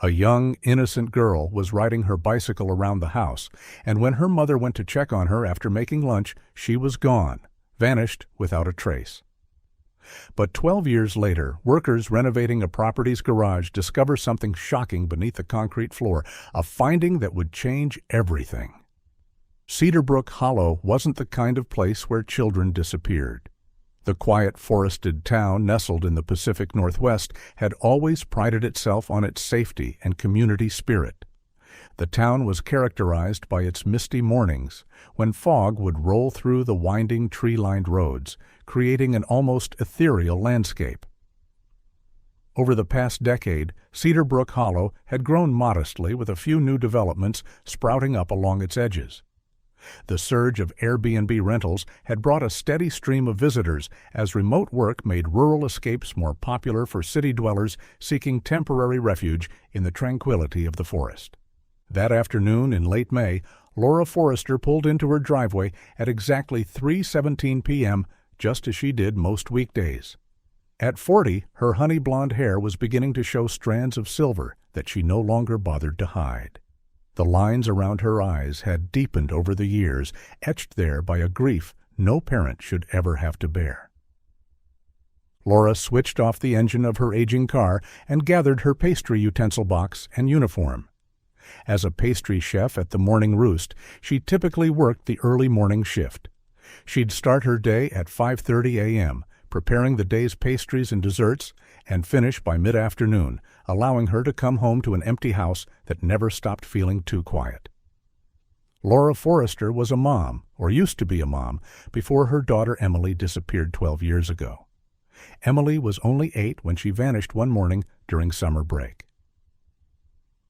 A young, innocent girl was riding her bicycle around the house, and when her mother went to check on her after making lunch, she was gone, vanished without a trace. But 12 years later, workers renovating a property's garage discover something shocking beneath the concrete floor, a finding that would change everything. Cedar Brook Hollow wasn't the kind of place where children disappeared. The quiet, forested town nestled in the Pacific Northwest had always prided itself on its safety and community spirit. The town was characterized by its misty mornings, when fog would roll through the winding tree-lined roads, creating an almost ethereal landscape. Over the past decade, Cedar Brook Hollow had grown modestly with a few new developments sprouting up along its edges. The surge of Airbnb rentals had brought a steady stream of visitors as remote work made rural escapes more popular for city dwellers seeking temporary refuge in the tranquility of the forest. That afternoon in late May, Laura Forrester pulled into her driveway at exactly 3:17 p.m., just as she did most weekdays. At 40, her honey blonde hair was beginning to show strands of silver that she no longer bothered to hide. The lines around her eyes had deepened over the years, etched there by a grief no parent should ever have to bear. Laura switched off the engine of her aging car and gathered her pastry utensil box and uniform. As a pastry chef at the Morning Roost, she typically worked the early morning shift. She'd start her day at 5:30 a.m., preparing the day's pastries and desserts, and finish by mid-afternoon, allowing her to come home to an empty house that never stopped feeling too quiet. Laura Forrester was a mom, or used to be a mom, before her daughter Emily disappeared 12 years ago. Emily was only 8 when she vanished one morning during summer break.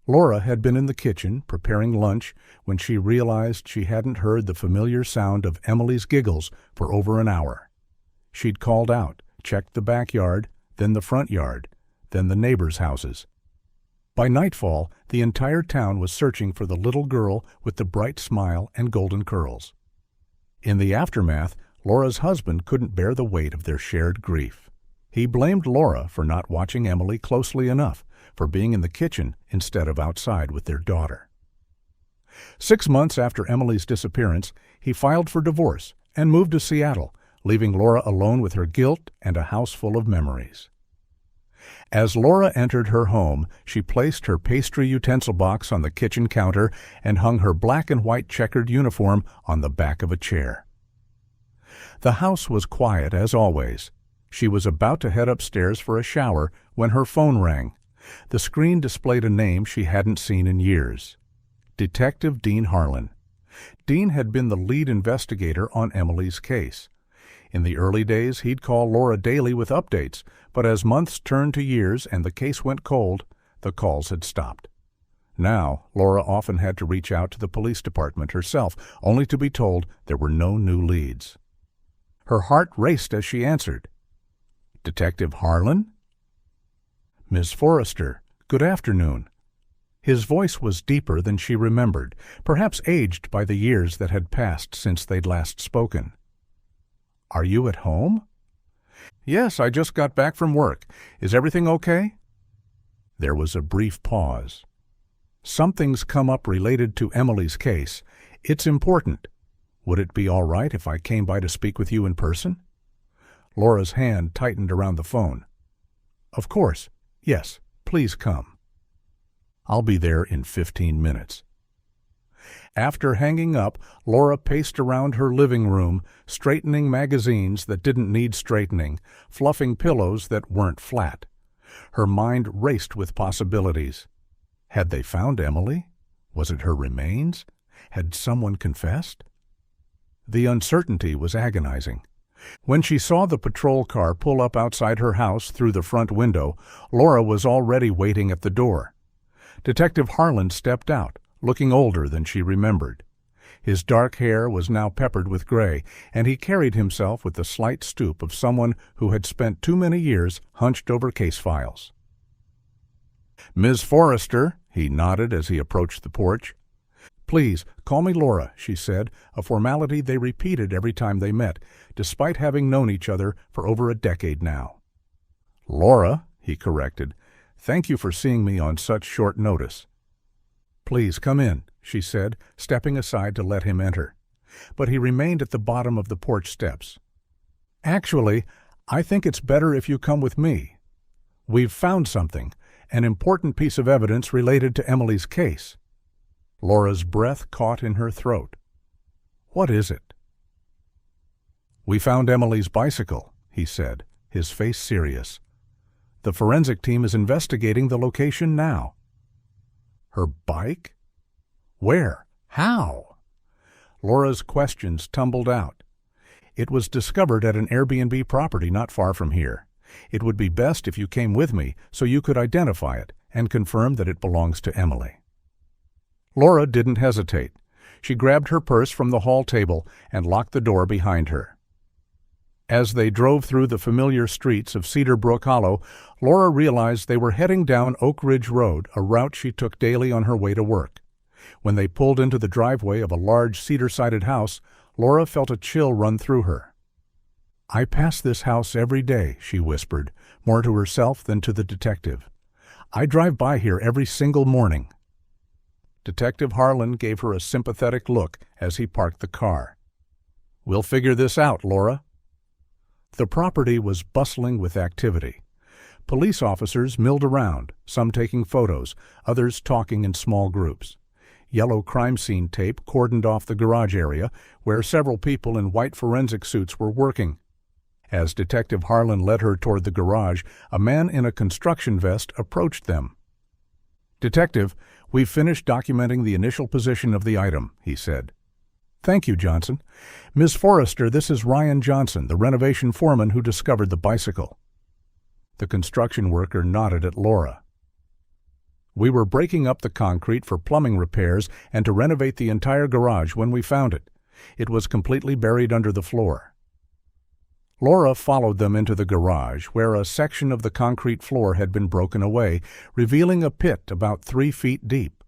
Laura had been in the kitchen preparing lunch when she realized she hadn't heard the familiar sound of Emily's giggles for over an hour. She'd called out, checked the backyard, then the front yard, then the neighbors' houses. By nightfall, the entire town was searching for the little girl with the bright smile and golden curls. In the aftermath, Laura's husband couldn't bear the weight of their shared grief. He blamed Laura for not watching Emily closely enough, for being in the kitchen instead of outside with their daughter. 6 months after Emily's disappearance, he filed for divorce and moved to Seattle, leaving Laura alone with her guilt and a house full of memories. As Laura entered her home, she placed her pastry utensil box on the kitchen counter and hung her black and white checkered uniform on the back of a chair. The house was quiet as always. She was about to head upstairs for a shower when her phone rang. The screen displayed a name she hadn't seen in years. Detective Dean Harlan. Dean had been the lead investigator on Emily's case. In the early days, he'd call Laura daily with updates, but as months turned to years and the case went cold, the calls had stopped. Now, Laura often had to reach out to the police department herself, only to be told there were no new leads. Her heart raced as she answered. "Detective Harlan?" "Miss Forrester, good afternoon." His voice was deeper than she remembered, perhaps aged by the years that had passed since they'd last spoken. "Are you at home?" "Yes, I just got back from work. Is everything okay?" There was a brief pause. "Something's come up related to Emily's case. It's important. Would it be all right if I came by to speak with you in person?" Laura's hand tightened around the phone. "Of course. Yes, please come." "I'll be there in 15 minutes. After hanging up, Laura paced around her living room, straightening magazines that didn't need straightening, fluffing pillows that weren't flat. Her mind raced with possibilities. Had they found Emily? Was it her remains? Had someone confessed? The uncertainty was agonizing. When she saw the patrol car pull up outside her house through the front window, Laura was already waiting at the door. Detective Harlan stepped out, looking older than she remembered. His dark hair was now peppered with gray, and he carried himself with the slight stoop of someone who had spent too many years hunched over case files. "Ms. Forrester," he nodded as he approached the porch. "Please, call me Laura," she said, a formality they repeated every time they met, despite having known each other for over a decade now. "Laura," he corrected. Thank you for seeing me on such short notice." "Please come in," she said, stepping aside to let him enter. But he remained at the bottom of the porch steps. "Actually, I think it's better if you come with me. We've found something, an important piece of evidence related to Emily's case." Laura's breath caught in her throat. "What is it?" "We found Emily's bicycle," he said, his face serious. "The forensic team is investigating the location now." "Her bike? Where? How?" Laura's questions tumbled out. "It was discovered at an Airbnb property not far from here. It would be best if you came with me so you could identify it and confirm that it belongs to Emily." Laura didn't hesitate. She grabbed her purse from the hall table and locked the door behind her. As they drove through the familiar streets of Cedar Brook Hollow, Laura realized they were heading down Oak Ridge Road, a route she took daily on her way to work. When they pulled into the driveway of a large cedar-sided house, Laura felt a chill run through her. "I pass this house every day," she whispered, more to herself than to the detective. "I drive by here every single morning." Detective Harlan gave her a sympathetic look as he parked the car. "We'll figure this out, Laura." The property was bustling with activity. Police officers milled around, some taking photos, others talking in small groups. Yellow crime scene tape cordoned off the garage area, where several people in white forensic suits were working. As Detective Harlan led her toward the garage, a man in a construction vest approached them. "Detective, we've finished documenting the initial position of the item," he said. "Thank you, Johnson. Ms. Forrester, this is Ryan Johnson, the renovation foreman who discovered the bicycle." The construction worker nodded at Laura. "We were breaking up the concrete for plumbing repairs and to renovate the entire garage when we found it. It was completely buried under the floor." Laura followed them into the garage, where a section of the concrete floor had been broken away, revealing a pit about 3 feet deep.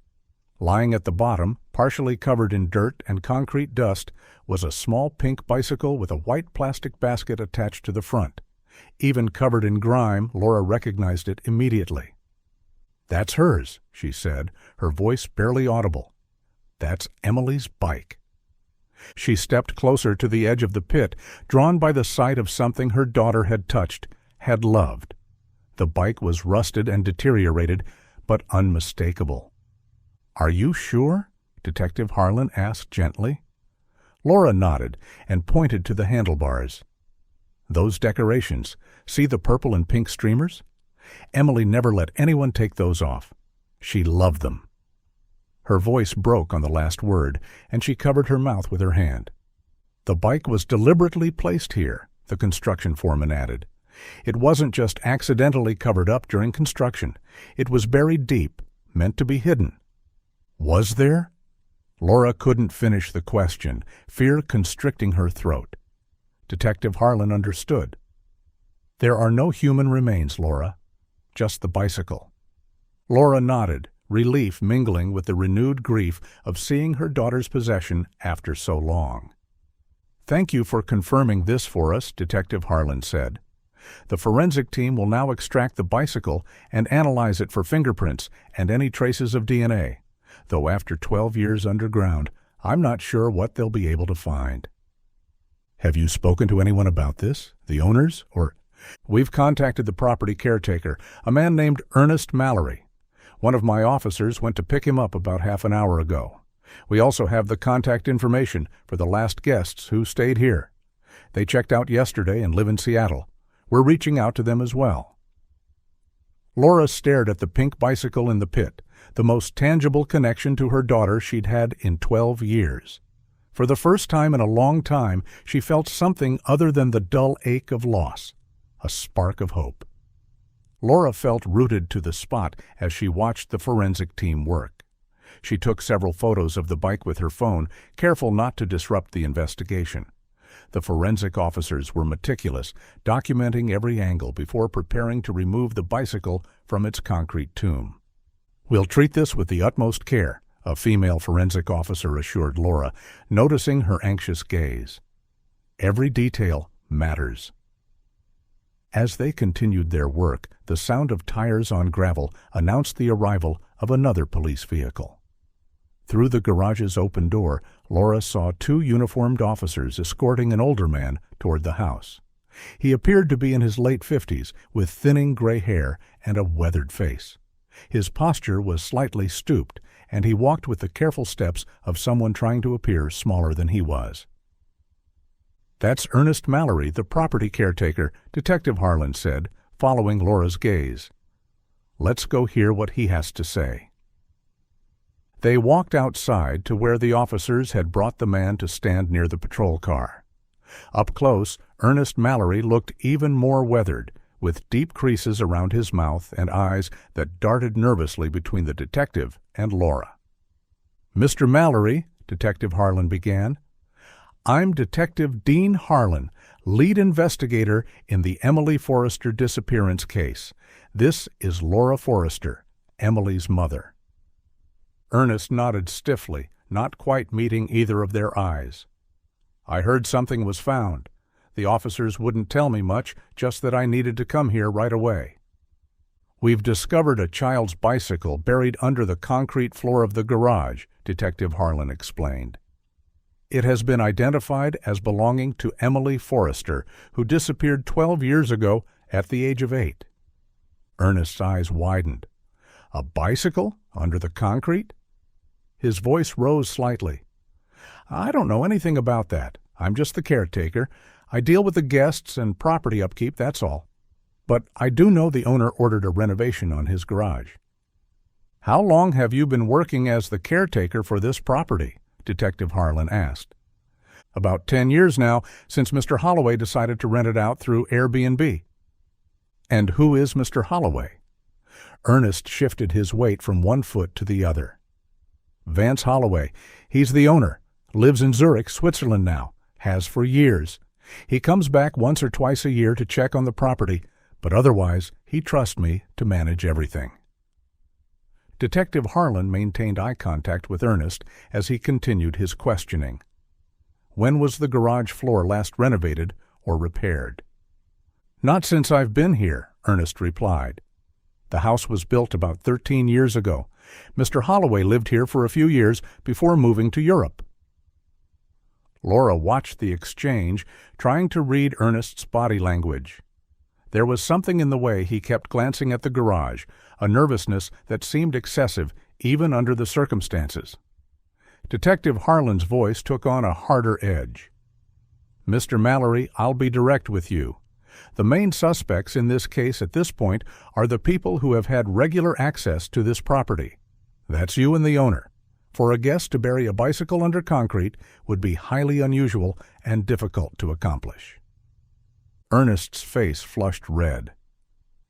Lying at the bottom, partially covered in dirt and concrete dust, was a small pink bicycle with a white plastic basket attached to the front. Even covered in grime, Laura recognized it immediately. "That's hers," she said, her voice barely audible. "That's Emily's bike." She stepped closer to the edge of the pit, drawn by the sight of something her daughter had touched, had loved. The bike was rusted and deteriorated, but unmistakable. "Are you sure?" Detective Harlan asked gently. Laura nodded and pointed to the handlebars. "Those decorations, see the purple and pink streamers? Emily never let anyone take those off. She loved them." Her voice broke on the last word, and she covered her mouth with her hand. "The bike was deliberately placed here," the construction foreman added. "It wasn't just accidentally covered up during construction. It was buried deep, meant to be hidden." "Was there?" Laura couldn't finish the question, fear constricting her throat. Detective Harlan understood. "There are no human remains, Laura. Just the bicycle." Laura nodded, relief mingling with the renewed grief of seeing her daughter's possession after so long. "Thank you for confirming this for us," Detective Harlan said. "The forensic team will now extract the bicycle and analyze it for fingerprints and any traces of DNA, though after 12 years underground, I'm not sure what they'll be able to find." "Have you spoken to anyone about this? The owners, or—" "We've contacted the property caretaker, a man named Ernest Mallory. One of my officers went to pick him up about half an hour ago. We also have the contact information for the last guests who stayed here. They checked out yesterday and live in Seattle. We're reaching out to them as well." Laura stared at the pink bicycle in the pit, the most tangible connection to her daughter she'd had in 12 years. For the first time in a long time, she felt something other than the dull ache of loss, a spark of hope. Laura felt rooted to the spot as she watched the forensic team work. She took several photos of the bike with her phone, careful not to disrupt the investigation. The forensic officers were meticulous, documenting every angle before preparing to remove the bicycle from its concrete tomb. "We'll treat this with the utmost care," a female forensic officer assured Laura, noticing her anxious gaze. "Every detail matters." As they continued their work, the sound of tires on gravel announced the arrival of another police vehicle. Through the garage's open door, Laura saw two uniformed officers escorting an older man toward the house. He appeared to be in his late 50s, with thinning gray hair and a weathered face. His posture was slightly stooped, and he walked with the careful steps of someone trying to appear smaller than he was. "That's Ernest Mallory, the property caretaker," Detective Harlan said, following Laura's gaze. "Let's go hear what he has to say." They walked outside to where the officers had brought the man to stand near the patrol car. Up close, Ernest Mallory looked even more weathered, with deep creases around his mouth and eyes that darted nervously between the detective and Laura. "Mr. Mallory," Detective Harlan began, "I'm Detective Dean Harlan, lead investigator in the Emily Forrester disappearance case. This is Laura Forrester, Emily's mother." Ernest nodded stiffly, not quite meeting either of their eyes. "I heard something was found. The officers wouldn't tell me much, just that I needed to come here right away." "We've discovered a child's bicycle buried under the concrete floor of the garage," Detective Harlan explained. "It has been identified as belonging to Emily Forrester, who disappeared 12 years ago at the age of 8. Ernest's eyes widened. "A bicycle under the concrete?" His voice rose slightly. "I don't know anything about that. I'm just the caretaker. I deal with the guests and property upkeep, that's all. But I do know the owner ordered a renovation on his garage." "How long have you been working as the caretaker for this property?" Detective Harlan asked. "About 10 years now, since Mr. Holloway decided to rent it out through Airbnb." "And who is Mr. Holloway?" Ernest shifted his weight from one foot to the other. "Vance Holloway. He's the owner. Lives in Zurich, Switzerland now. Has for years. He comes back once or twice a year to check on the property, but otherwise he trusts me to manage everything." Detective Harlan maintained eye contact with Ernest as he continued his questioning. "When was the garage floor last renovated or repaired?" "Not since I've been here," Ernest replied. "The house was built about 13 years ago. Mr. Holloway lived here for a few years before moving to Europe." Laura watched the exchange, trying to read Ernest's body language. There was something in the way he kept glancing at the garage, a nervousness that seemed excessive even under the circumstances. Detective Harlan's voice took on a harder edge. "Mr. Mallory, I'll be direct with you. The main suspects in this case at this point are the people who have had regular access to this property. That's you and the owner. For a guest to bury a bicycle under concrete would be highly unusual and difficult to accomplish." Ernest's face flushed red.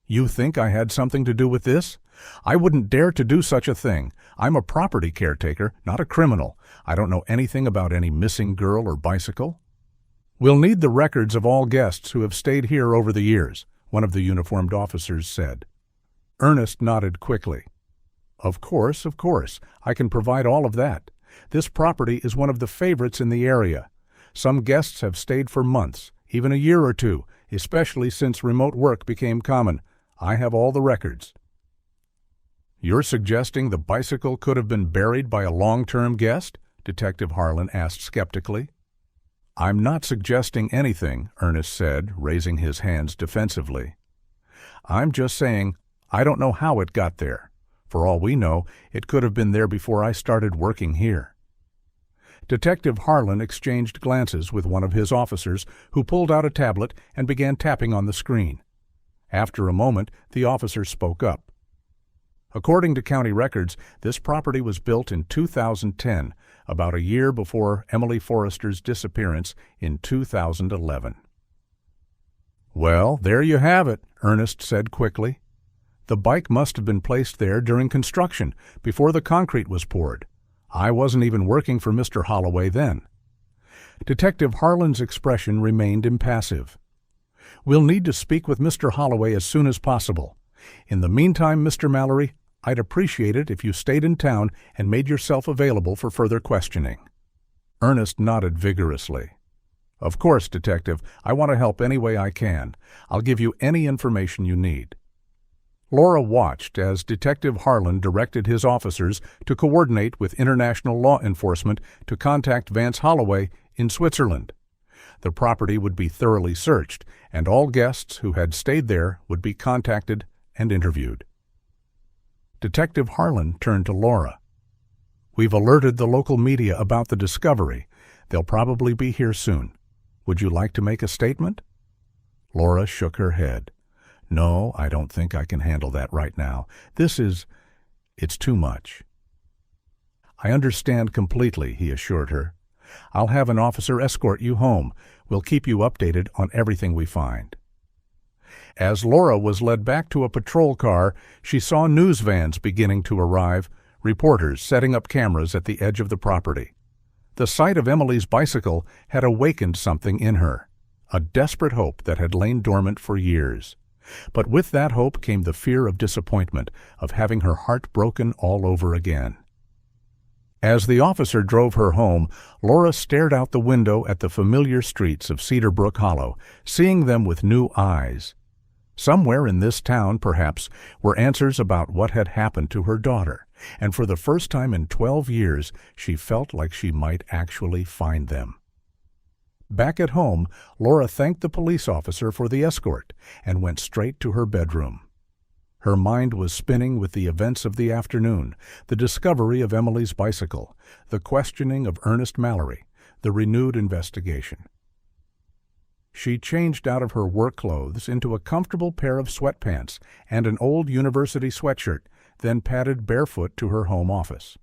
"You think I had something to do with this? I wouldn't dare to do such a thing. I'm a property caretaker, not a criminal. I don't know anything about any missing girl or bicycle." "We'll need the records of all guests who have stayed here over the years," one of the uniformed officers said. Ernest nodded quickly. Of course. I can provide all of that. This property is one of the favorites in the area. Some guests have stayed for months, even a year or two, especially since remote work became common. I have all the records." "You're suggesting the bicycle could have been buried by a long-term guest?" Detective Harlan asked skeptically. "I'm not suggesting anything," Ernest said, raising his hands defensively. "I'm just saying I don't know how it got there. For all we know, it could have been there before I started working here." Detective Harlan exchanged glances with one of his officers, who pulled out a tablet and began tapping on the screen. After a moment, the officer spoke up. "According to county records, this property was built in 2010, about a year before Emily Forrester's disappearance in 2011. "Well, there you have it," Ernest said quickly. "The bike must have been placed there during construction, before the concrete was poured. I wasn't even working for Mr. Holloway then." Detective Harlan's expression remained impassive. "We'll need to speak with Mr. Holloway as soon as possible. In the meantime, Mr. Mallory, I'd appreciate it if you stayed in town and made yourself available for further questioning." Ernest nodded vigorously. "Of course, Detective. I want to help any way I can. I'll give you any information you need." Laura watched as Detective Harlan directed his officers to coordinate with international law enforcement to contact Vance Holloway in Switzerland. The property would be thoroughly searched, and all guests who had stayed there would be contacted and interviewed. Detective Harlan turned to Laura. "We've alerted the local media about the discovery. They'll probably be here soon. Would you like to make a statement?" Laura shook her head. "No, I don't think I can handle that right now. It's too much." "I understand completely," he assured her. "I'll have an officer escort you home. We'll keep you updated on everything we find." As Laura was led back to a patrol car, she saw news vans beginning to arrive, reporters setting up cameras at the edge of the property. The sight of Emily's bicycle had awakened something in her, a desperate hope that had lain dormant for years. But with that hope came the fear of disappointment, of having her heart broken all over again. As the officer drove her home, Laura stared out the window at the familiar streets of Cedar Brook Hollow, seeing them with new eyes. Somewhere in this town, perhaps, were answers about what had happened to her daughter, and for the first time in 12 years, she felt like she might actually find them. Back at home, Laura thanked the police officer for the escort and went straight to her bedroom. Her mind was spinning with the events of the afternoon, the discovery of Emily's bicycle, the questioning of Ernest Mallory, the renewed investigation. She changed out of her work clothes into a comfortable pair of sweatpants and an old university sweatshirt, then padded barefoot to her home office.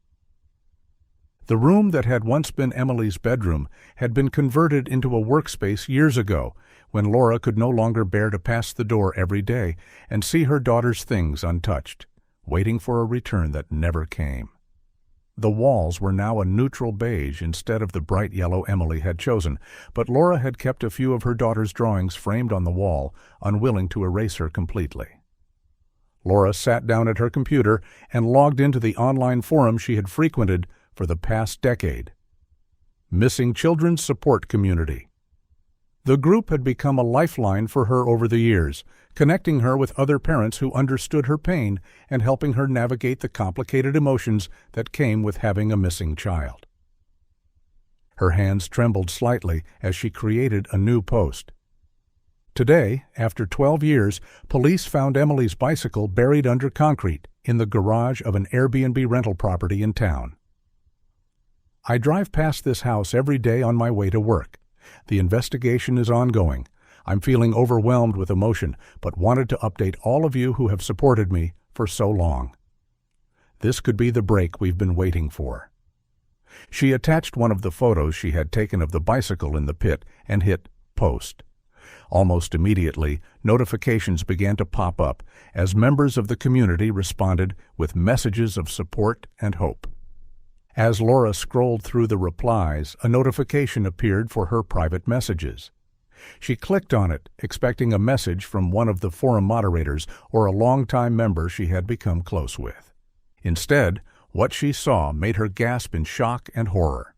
The room that had once been Emily's bedroom had been converted into a workspace years ago, when Laura could no longer bear to pass the door every day and see her daughter's things untouched, waiting for a return that never came. The walls were now a neutral beige instead of the bright yellow Emily had chosen, but Laura had kept a few of her daughter's drawings framed on the wall, unwilling to erase her completely. Laura sat down at her computer and logged into the online forum she had frequented for the past decade. Missing Children's Support Community. The group had become a lifeline for her over the years, connecting her with other parents who understood her pain and helping her navigate the complicated emotions that came with having a missing child. Her hands trembled slightly as she created a new post. Today, after 12 years, police found Emily's bicycle buried under concrete in the garage of an Airbnb rental property in town. "I drive past this house every day on my way to work. The investigation is ongoing. I'm feeling overwhelmed with emotion, but wanted to update all of you who have supported me for so long. This could be the break we've been waiting for." She attached one of the photos she had taken of the bicycle in the pit and hit post. Almost immediately, notifications began to pop up as members of the community responded with messages of support and hope. As Laura scrolled through the replies, a notification appeared for her private messages. She clicked on it, expecting a message from one of the forum moderators or a longtime member she had become close with. Instead, what she saw made her gasp in shock and horror.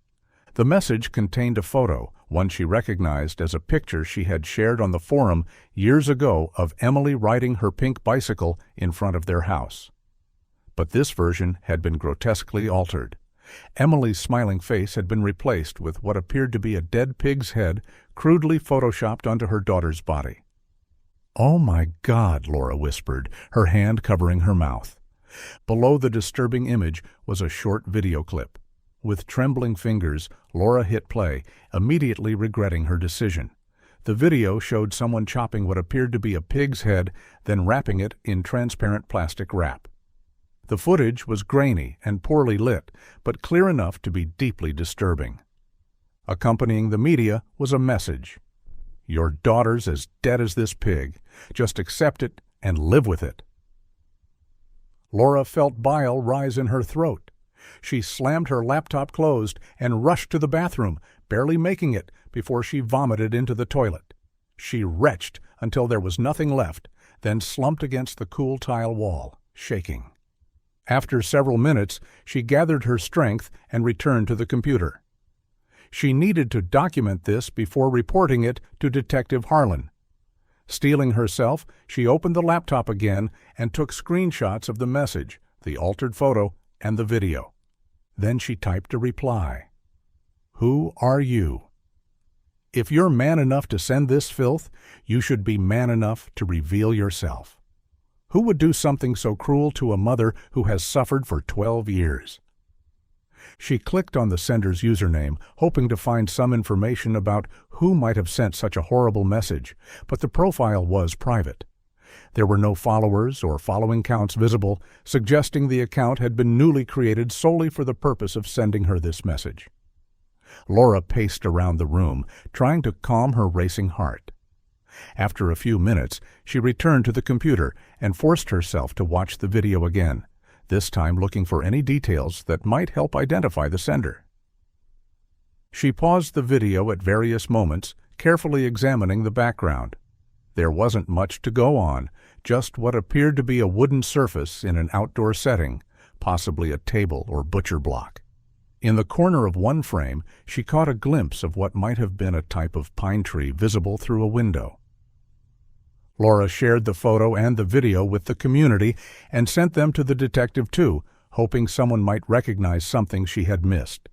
The message contained a photo, one she recognized as a picture she had shared on the forum years ago of Emily riding her pink bicycle in front of their house. But this version had been grotesquely altered. Emily's smiling face had been replaced with what appeared to be a dead pig's head crudely photoshopped onto her daughter's body. "Oh my God," Laura whispered, her hand covering her mouth. Below the disturbing image was a short video clip. With trembling fingers, Laura hit play, immediately regretting her decision. The video showed someone chopping what appeared to be a pig's head, then wrapping it in transparent plastic wrap. The footage was grainy and poorly lit, but clear enough to be deeply disturbing. Accompanying the media was a message. "Your daughter's as dead as this pig. Just accept it and live with it." Laura felt bile rise in her throat. She slammed her laptop closed and rushed to the bathroom, barely making it before she vomited into the toilet. She retched until there was nothing left, then slumped against the cool tile wall, shaking. After several minutes, she gathered her strength and returned to the computer. She needed to document this before reporting it to Detective Harlan. Steeling herself, she opened the laptop again and took screenshots of the message, the altered photo, and the video. Then she typed a reply. "Who are you? If you're man enough to send this filth, you should be man enough to reveal yourself. Who would do something so cruel to a mother who has suffered for 12 years?" She clicked on the sender's username, hoping to find some information about who might have sent such a horrible message, but the profile was private. There were no followers or following counts visible, suggesting the account had been newly created solely for the purpose of sending her this message. Laura paced around the room, trying to calm her racing heart. After a few minutes, she returned to the computer and forced herself to watch the video again, this time looking for any details that might help identify the sender. She paused the video at various moments, carefully examining the background. There wasn't much to go on, just what appeared to be a wooden surface in an outdoor setting, possibly a table or butcher block. In the corner of one frame, she caught a glimpse of what might have been a type of pine tree visible through a window. Laura shared the photo and the video with the community and sent them to the detective too, hoping someone might recognize something she had missed.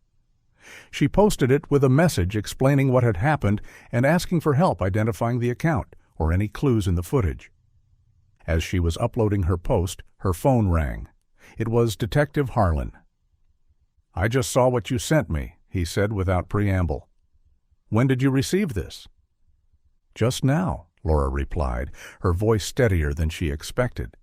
She posted it with a message explaining what had happened and asking for help identifying the account or any clues in the footage. As she was uploading her post, her phone rang. It was Detective Harlan. "I just saw what you sent me," he said without preamble. "When did you receive this?" "Just now," Laura replied, her voice steadier than she expected.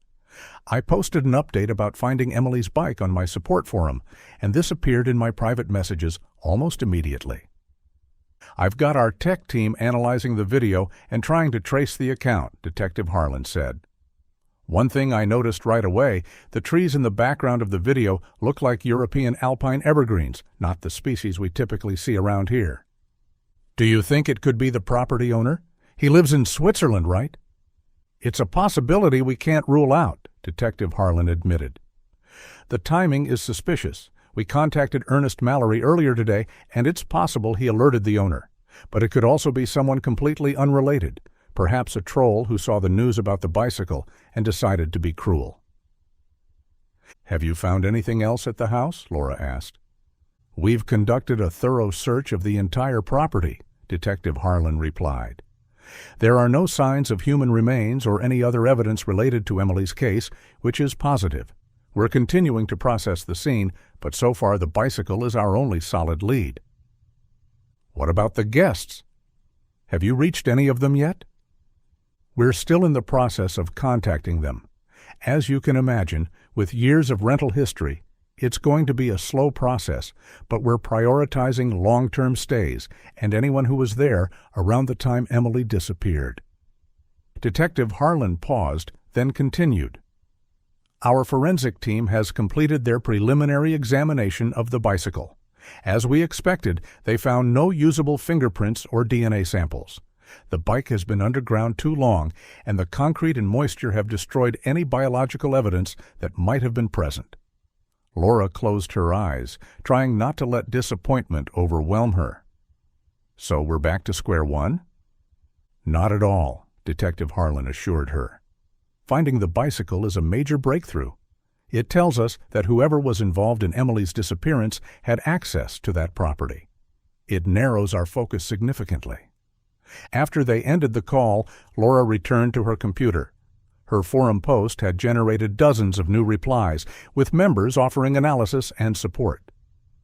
"I posted an update about finding Emily's bike on my support forum, and this appeared in my private messages almost immediately. I've got our tech team analyzing the video and trying to trace the account," Detective Harlan said. "One thing I noticed right away, the trees in the background of the video look like European alpine evergreens, not the species we typically see around here." "Do you think it could be the property owner? He lives in Switzerland, right?" "It's a possibility we can't rule out," Detective Harlan admitted. "The timing is suspicious. We contacted Ernest Mallory earlier today, and it's possible he alerted the owner. But it could also be someone completely unrelated, perhaps a troll who saw the news about the bicycle and decided to be cruel." "Have you found anything else at the house?" Laura asked. "We've conducted a thorough search of the entire property," Detective Harlan replied. "There are no signs of human remains or any other evidence related to Emily's case, which is positive. We're continuing to process the scene, but so far the bicycle is our only solid lead." "What about the guests? Have you reached any of them yet?" "We're still in the process of contacting them. As you can imagine, with years of rental history, it's going to be a slow process, but we're prioritizing long-term stays and anyone who was there around the time Emily disappeared." Detective Harlan paused, then continued. "Our forensic team has completed their preliminary examination of the bicycle. As we expected, they found no usable fingerprints or DNA samples. The bike has been underground too long, and the concrete and moisture have destroyed any biological evidence that might have been present." Laura closed her eyes, trying not to let disappointment overwhelm her. "So we're back to square one?" "Not at all," Detective Harlan assured her. "Finding the bicycle is a major breakthrough. It tells us that whoever was involved in Emily's disappearance had access to that property. It narrows our focus significantly." After they ended the call, Laura returned to her computer. Her forum post had generated dozens of new replies, with members offering analysis and support.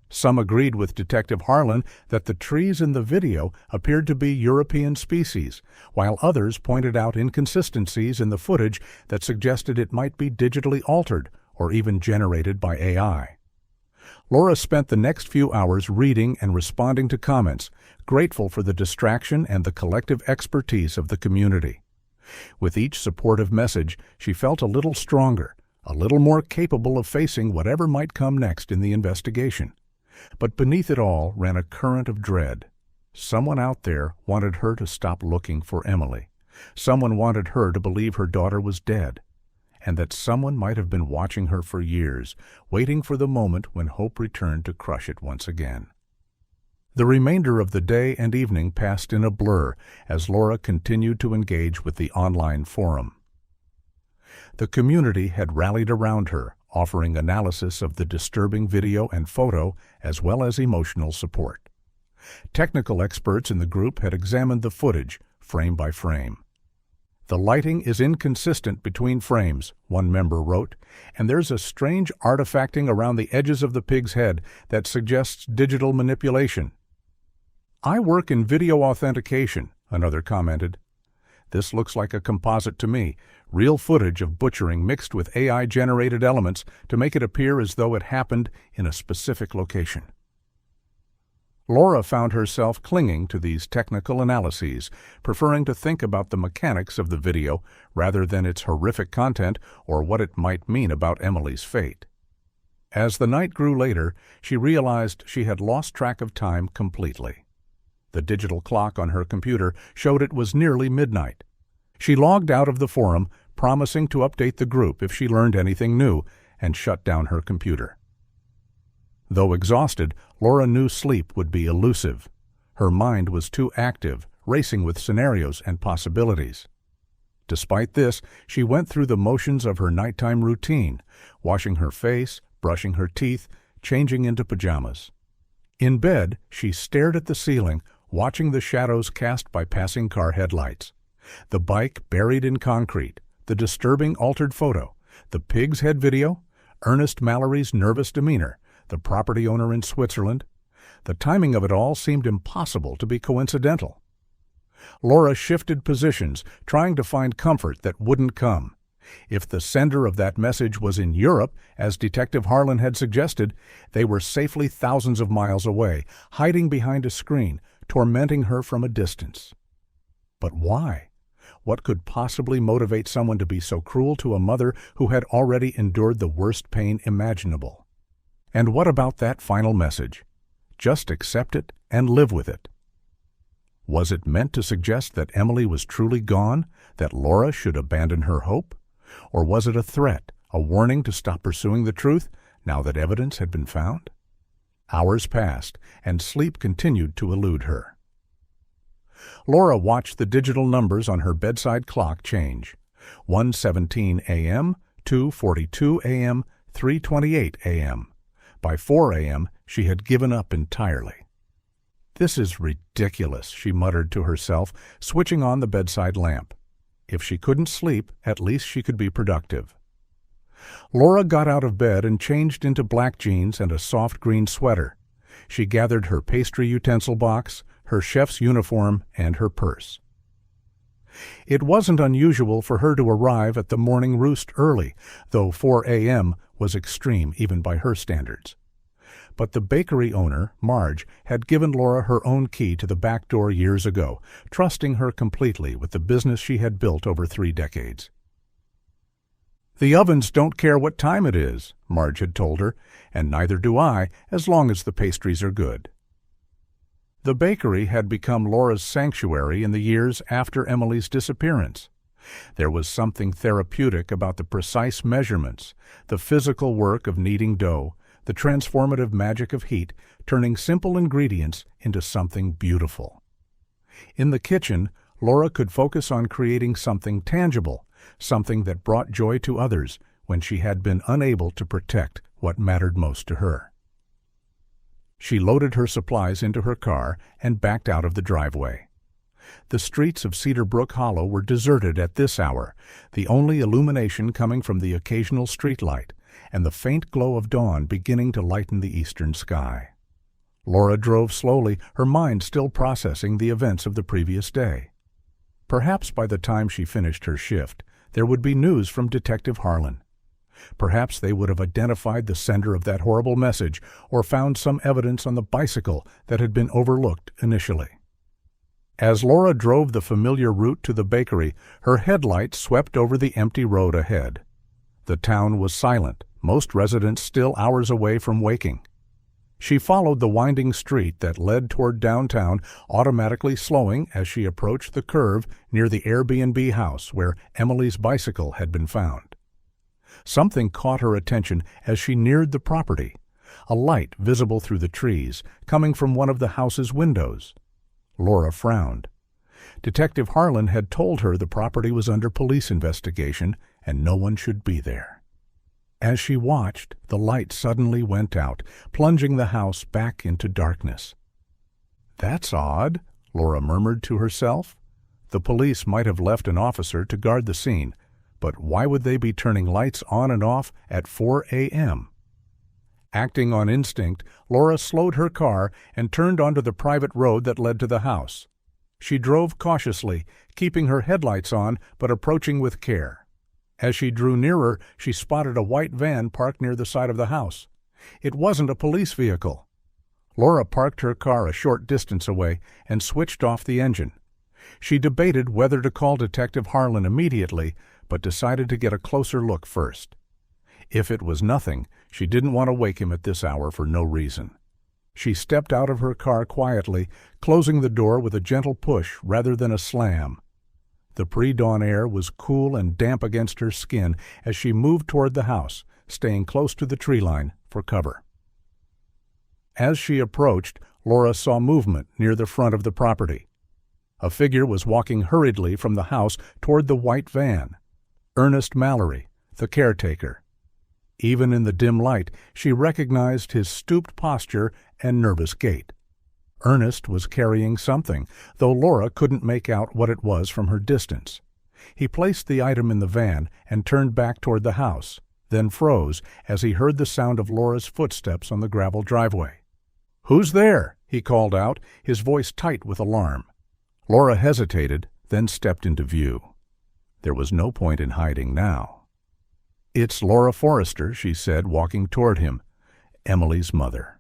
Some agreed with Detective Harlan that the trees in the video appeared to be European species, while others pointed out inconsistencies in the footage that suggested it might be digitally altered or even generated by AI. Laura spent the next few hours reading and responding to comments, grateful for the distraction and the collective expertise of the community. With each supportive message, she felt a little stronger, a little more capable of facing whatever might come next in the investigation. But beneath it all ran a current of dread. Someone out there wanted her to stop looking for Emily. Someone wanted her to believe her daughter was dead, and that someone might have been watching her for years, waiting for the moment when hope returned to crush it once again. The remainder of the day and evening passed in a blur as Laura continued to engage with the online forum. The community had rallied around her, offering analysis of the disturbing video and photo as well as emotional support. Technical experts in the group had examined the footage, frame by frame. "The lighting is inconsistent between frames," one member wrote, "and there's a strange artifacting around the edges of the pig's head that suggests digital manipulation." "I work in video authentication," another commented. "This looks like a composite to me, real footage of butchering mixed with AI-generated elements to make it appear as though it happened in a specific location." Laura found herself clinging to these technical analyses, preferring to think about the mechanics of the video rather than its horrific content or what it might mean about Emily's fate. As the night grew later, she realized she had lost track of time completely. The digital clock on her computer showed it was nearly midnight. She logged out of the forum, promising to update the group if she learned anything new, and shut down her computer. Though exhausted, Laura knew sleep would be elusive. Her mind was too active, racing with scenarios and possibilities. Despite this, she went through the motions of her nighttime routine, washing her face, brushing her teeth, changing into pajamas. In bed, she stared at the ceiling, watching the shadows cast by passing car headlights. The bike buried in concrete, the disturbing altered photo, the pig's head video, Ernest Mallory's nervous demeanor, the property owner in Switzerland. The timing of it all seemed impossible to be coincidental. Laura shifted positions, trying to find comfort that wouldn't come. If the sender of that message was in Europe, as Detective Harlan had suggested, they were safely thousands of miles away, hiding behind a screen, tormenting her from a distance. But why? What could possibly motivate someone to be so cruel to a mother who had already endured the worst pain imaginable? And what about that final message? Just accept it and live with it. Was it meant to suggest that Emily was truly gone, that Laura should abandon her hope? Or was it a threat, a warning to stop pursuing the truth, now that evidence had been found? Hours passed, and sleep continued to elude her. Laura watched the digital numbers on her bedside clock change. 1:17 a.m., 2:42 a.m., 3:28 a.m. By 4 a.m., she had given up entirely. "This is ridiculous," she muttered to herself, switching on the bedside lamp. If she couldn't sleep, at least she could be productive. Laura got out of bed and changed into black jeans and a soft green sweater. She gathered her pastry utensil box, her chef's uniform, and her purse. It wasn't unusual for her to arrive at the Morning Roost early, though 4 a.m. was extreme even by her standards. But the bakery owner, Marge, had given Laura her own key to the back door years ago, trusting her completely with the business she had built over 3 decades. "The ovens don't care what time it is," Marge had told her, "and neither do I, as long as the pastries are good." The bakery had become Laura's sanctuary in the years after Emily's disappearance. There was something therapeutic about the precise measurements, the physical work of kneading dough, the transformative magic of heat, turning simple ingredients into something beautiful. In the kitchen, Laura could focus on creating something tangible, something that brought joy to others when she had been unable to protect what mattered most to her. She loaded her supplies into her car and backed out of the driveway. The streets of Cedar Brook Hollow were deserted at this hour, the only illumination coming from the occasional streetlight, and the faint glow of dawn beginning to lighten the eastern sky. Laura drove slowly, her mind still processing the events of the previous day. Perhaps by the time she finished her shift, there would be news from Detective Harlan. Perhaps they would have identified the sender of that horrible message or found some evidence on the bicycle that had been overlooked initially. As Laura drove the familiar route to the bakery, her headlights swept over the empty road ahead. The town was silent, most residents still hours away from waking. She followed the winding street that led toward downtown, automatically slowing as she approached the curve near the Airbnb house where Emily's bicycle had been found. Something caught her attention as she neared the property. a light visible through the trees, coming from one of the house's windows. Laura frowned. Detective Harlan had told her the property was under police investigation and no one should be there. As she watched, the light suddenly went out, plunging the house back into darkness. "That's odd," Laura murmured to herself. The police might have left an officer to guard the scene, but why would they be turning lights on and off at 4 a.m.? Acting on instinct, Laura slowed her car and turned onto the private road that led to the house. She drove cautiously, keeping her headlights on but approaching with care. As she drew nearer, she spotted a white van parked near the side of the house. It wasn't a police vehicle. Laura parked her car a short distance away and switched off the engine. She debated whether to call Detective Harlan immediately, but decided to get a closer look first. If it was nothing, she didn't want to wake him at this hour for no reason. She stepped out of her car quietly, closing the door with a gentle push rather than a slam. The pre-dawn air was cool and damp against her skin as she moved toward the house, staying close to the tree line for cover. As she approached, Laura saw movement near the front of the property. A figure was walking hurriedly from the house toward the white van. Ernest Mallory, the caretaker. Even in the dim light, she recognized his stooped posture and nervous gait. Ernest was carrying something, though Laura couldn't make out what it was from her distance. He placed the item in the van and turned back toward the house, then froze as he heard the sound of Laura's footsteps on the gravel driveway. "Who's there?" he called out, his voice tight with alarm. Laura hesitated, then stepped into view. There was no point in hiding now. "It's Laura Forrester," she said, walking toward him. "Emily's mother."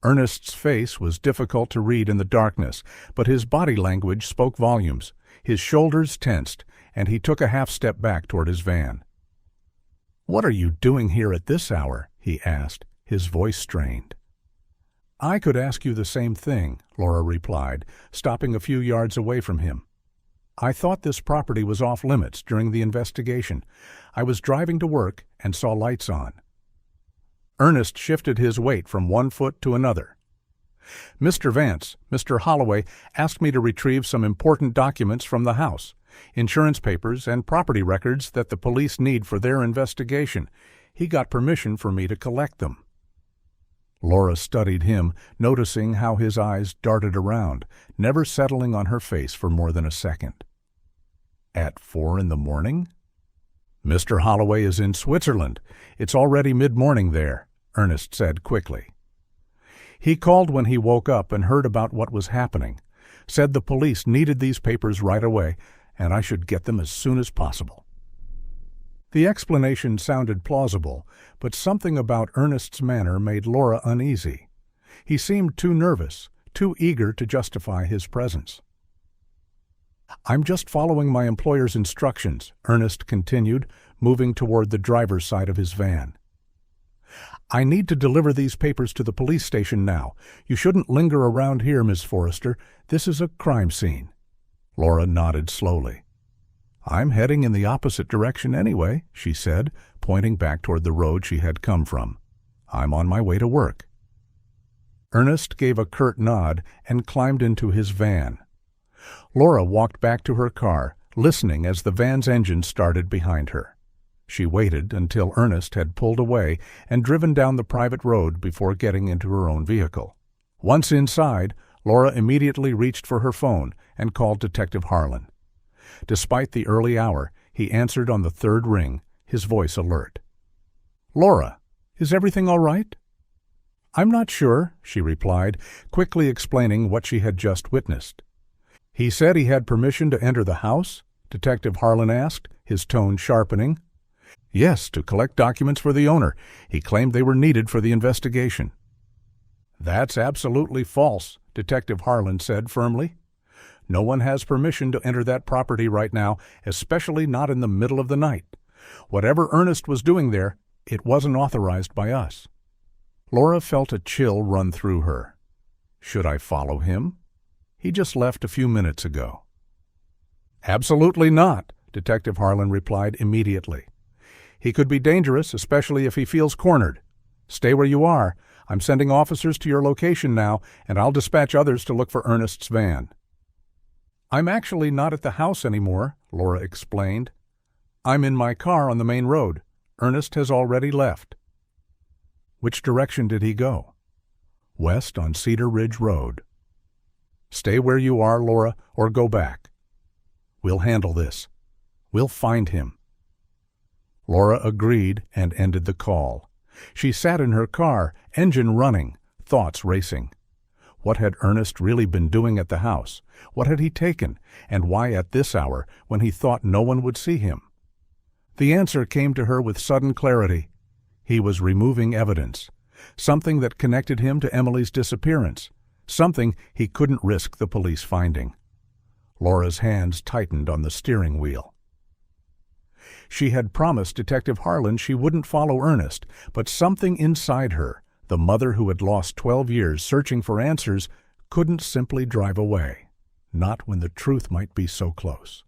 Ernest's face was difficult to read in the darkness, but his body language spoke volumes. His shoulders tensed, and he took a half-step back toward his van. "What are you doing here at this hour?" he asked, his voice strained. "I could ask you the same thing," Laura replied, stopping a few yards away from him. "I thought this property was off-limits during the investigation. I was driving to work and saw lights on." Ernest shifted his weight from one foot to another. "Mr. Vance, Mr. Holloway asked me to retrieve some important documents from the house, insurance papers and property records that the police need for their investigation. He got permission for me to collect them." Laura studied him, noticing how his eyes darted around, never settling on her face for more than a second. "At 4 a.m? "Mr. Holloway is in Switzerland. It's already mid-morning there," Ernest said quickly. "He called when he woke up and heard about what was happening. Said the police needed these papers right away, and I should get them as soon as possible." The explanation sounded plausible, but something about Ernest's manner made Laura uneasy. He seemed too nervous, too eager to justify his presence. "I'm just following my employer's instructions," Ernest continued, moving toward the driver's side of his van. "I need to deliver these papers to the police station now. You shouldn't linger around here, Miss Forrester. This is a crime scene." Laura nodded slowly. "I'm heading in the opposite direction anyway," she said, pointing back toward the road she had come from. "I'm on my way to work." Ernest gave a curt nod and climbed into his van. Laura walked back to her car, listening as the van's engine started behind her. She waited until Ernest had pulled away and driven down the private road before getting into her own vehicle. Once inside, Laura immediately reached for her phone and called Detective Harlan. Despite the early hour, he answered on the third ring, his voice alert. "Laura, is everything all right?" "I'm not sure," she replied, quickly explaining what she had just witnessed. "He said he had permission to enter the house?" Detective Harlan asked, his tone sharpening. "Yes, to collect documents for the owner. He claimed they were needed for the investigation." "That's absolutely false," Detective Harlan said firmly. "No one has permission to enter that property right now, especially not in the middle of the night. Whatever Ernest was doing there, it wasn't authorized by us." Laura felt a chill run through her. Should I follow him? He just left a few minutes ago. "Absolutely not," Detective Harlan replied immediately. "He could be dangerous, especially if he feels cornered. Stay where you are. I'm sending officers to your location now, and I'll dispatch others to look for Ernest's van." "I'm actually not at the house anymore," Laura explained. "I'm in my car on the main road. Ernest has already left." "Which direction did he go?" "West on Cedar Ridge Road." "Stay where you are, Laura, or go back. We'll handle this. We'll find him." Laura agreed and ended the call. She sat in her car, engine running, thoughts racing. What had Ernest really been doing at the house? What had he taken, and why at this hour, when he thought no one would see him? The answer came to her with sudden clarity. He was removing evidence, something that connected him to Emily's disappearance, something he couldn't risk the police finding. Laura's hands tightened on the steering wheel. She had promised Detective Harlan she wouldn't follow Ernest, but something inside her, the mother who had lost 12 years searching for answers, couldn't simply drive away, not when the truth might be so close.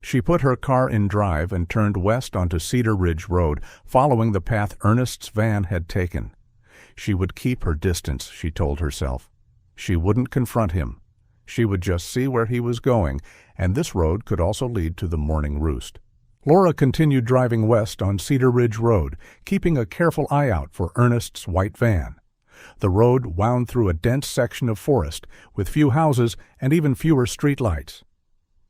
She put her car in drive and turned west onto Cedar Ridge Road, following the path Ernest's van had taken. She would keep her distance, she told herself. She wouldn't confront him. She would just see where he was going, and this road could also lead to the Morning Roost. Laura continued driving west on Cedar Ridge Road, keeping a careful eye out for Ernest's white van. The road wound through a dense section of forest, with few houses and even fewer street lights.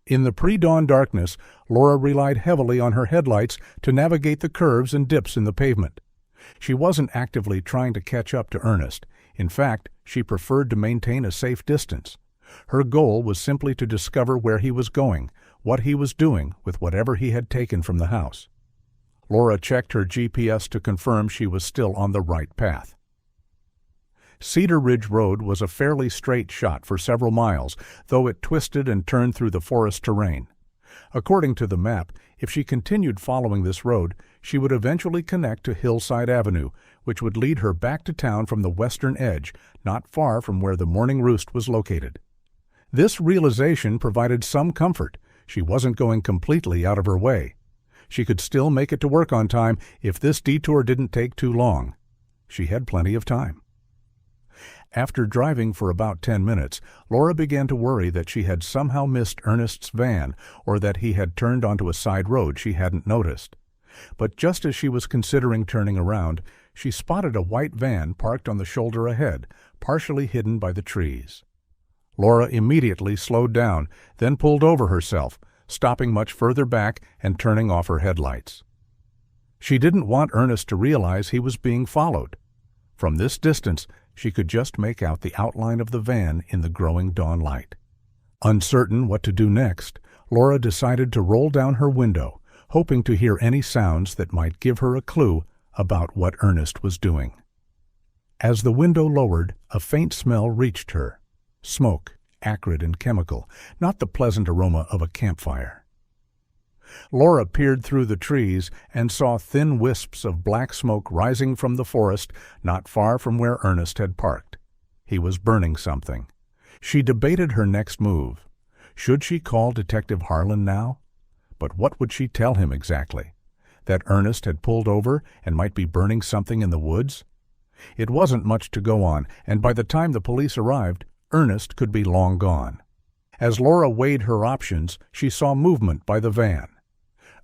In the pre-dawn darkness, Laura relied heavily on her headlights to navigate the curves and dips in the pavement. She wasn't actively trying to catch up to Ernest. In fact, she preferred to maintain a safe distance. Her goal was simply to discover where he was going, what he was doing with whatever he had taken from the house. Laura checked her GPS to confirm she was still on the right path. Cedar Ridge Road was a fairly straight shot for several miles, though it twisted and turned through the forest terrain. According to the map, if she continued following this road, she would eventually connect to Hillside Avenue, which would lead her back to town from the western edge, not far from where the Morning Roost was located. This realization provided some comfort. She wasn't going completely out of her way. She could still make it to work on time if this detour didn't take too long. She had plenty of time. After driving for about 10 minutes, Laura began to worry that she had somehow missed Ernest's van or that he had turned onto a side road she hadn't noticed. But just as she was considering turning around, she spotted a white van parked on the shoulder ahead, partially hidden by the trees. Laura immediately slowed down, then pulled over herself, stopping much further back and turning off her headlights. She didn't want Ernest to realize he was being followed. From this distance, she could just make out the outline of the van in the growing dawn light. Uncertain what to do next, Laura decided to roll down her window, hoping to hear any sounds that might give her a clue about what Ernest was doing. As the window lowered, a faint smell reached her. Smoke, acrid and chemical, not the pleasant aroma of a campfire. Laura peered through the trees and saw thin wisps of black smoke rising from the forest not far from where Ernest had parked. He was burning something. She debated her next move. Should she call Detective Harlan now? But what would she tell him exactly? That Ernest had pulled over and might be burning something in the woods? It wasn't much to go on, and by the time the police arrived, Ernest could be long gone. As Laura weighed her options, she saw movement by the van.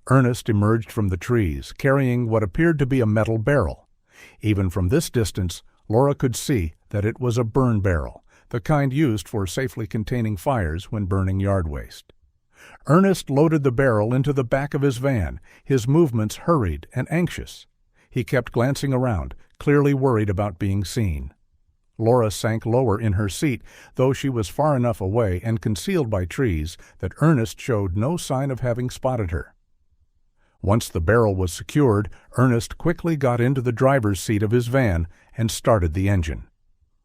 Ernest emerged from the trees, carrying what appeared to be a metal barrel. Even from this distance, Laura could see that it was a burn barrel, the kind used for safely containing fires when burning yard waste. Ernest loaded the barrel into the back of his van, his movements hurried and anxious. He kept glancing around, clearly worried about being seen. Laura sank lower in her seat, though she was far enough away and concealed by trees that Ernest showed no sign of having spotted her. Once the barrel was secured, Ernest quickly got into the driver's seat of his van and started the engine.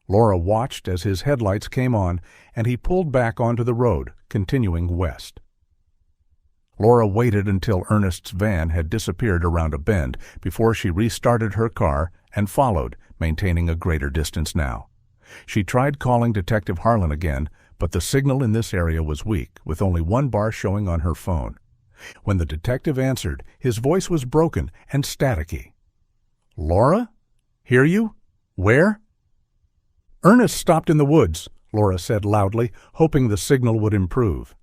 Laura watched as his headlights came on, and he pulled back onto the road, continuing west. Laura waited until Ernest's van had disappeared around a bend before she restarted her car and followed, maintaining a greater distance now. She tried calling Detective Harlan again, but the signal in this area was weak, with only one bar showing on her phone. When the detective answered, his voice was broken and staticky. "Laura?" Hear you? Where?" "Ernest stopped in the woods," Laura said loudly, hoping the signal would improve.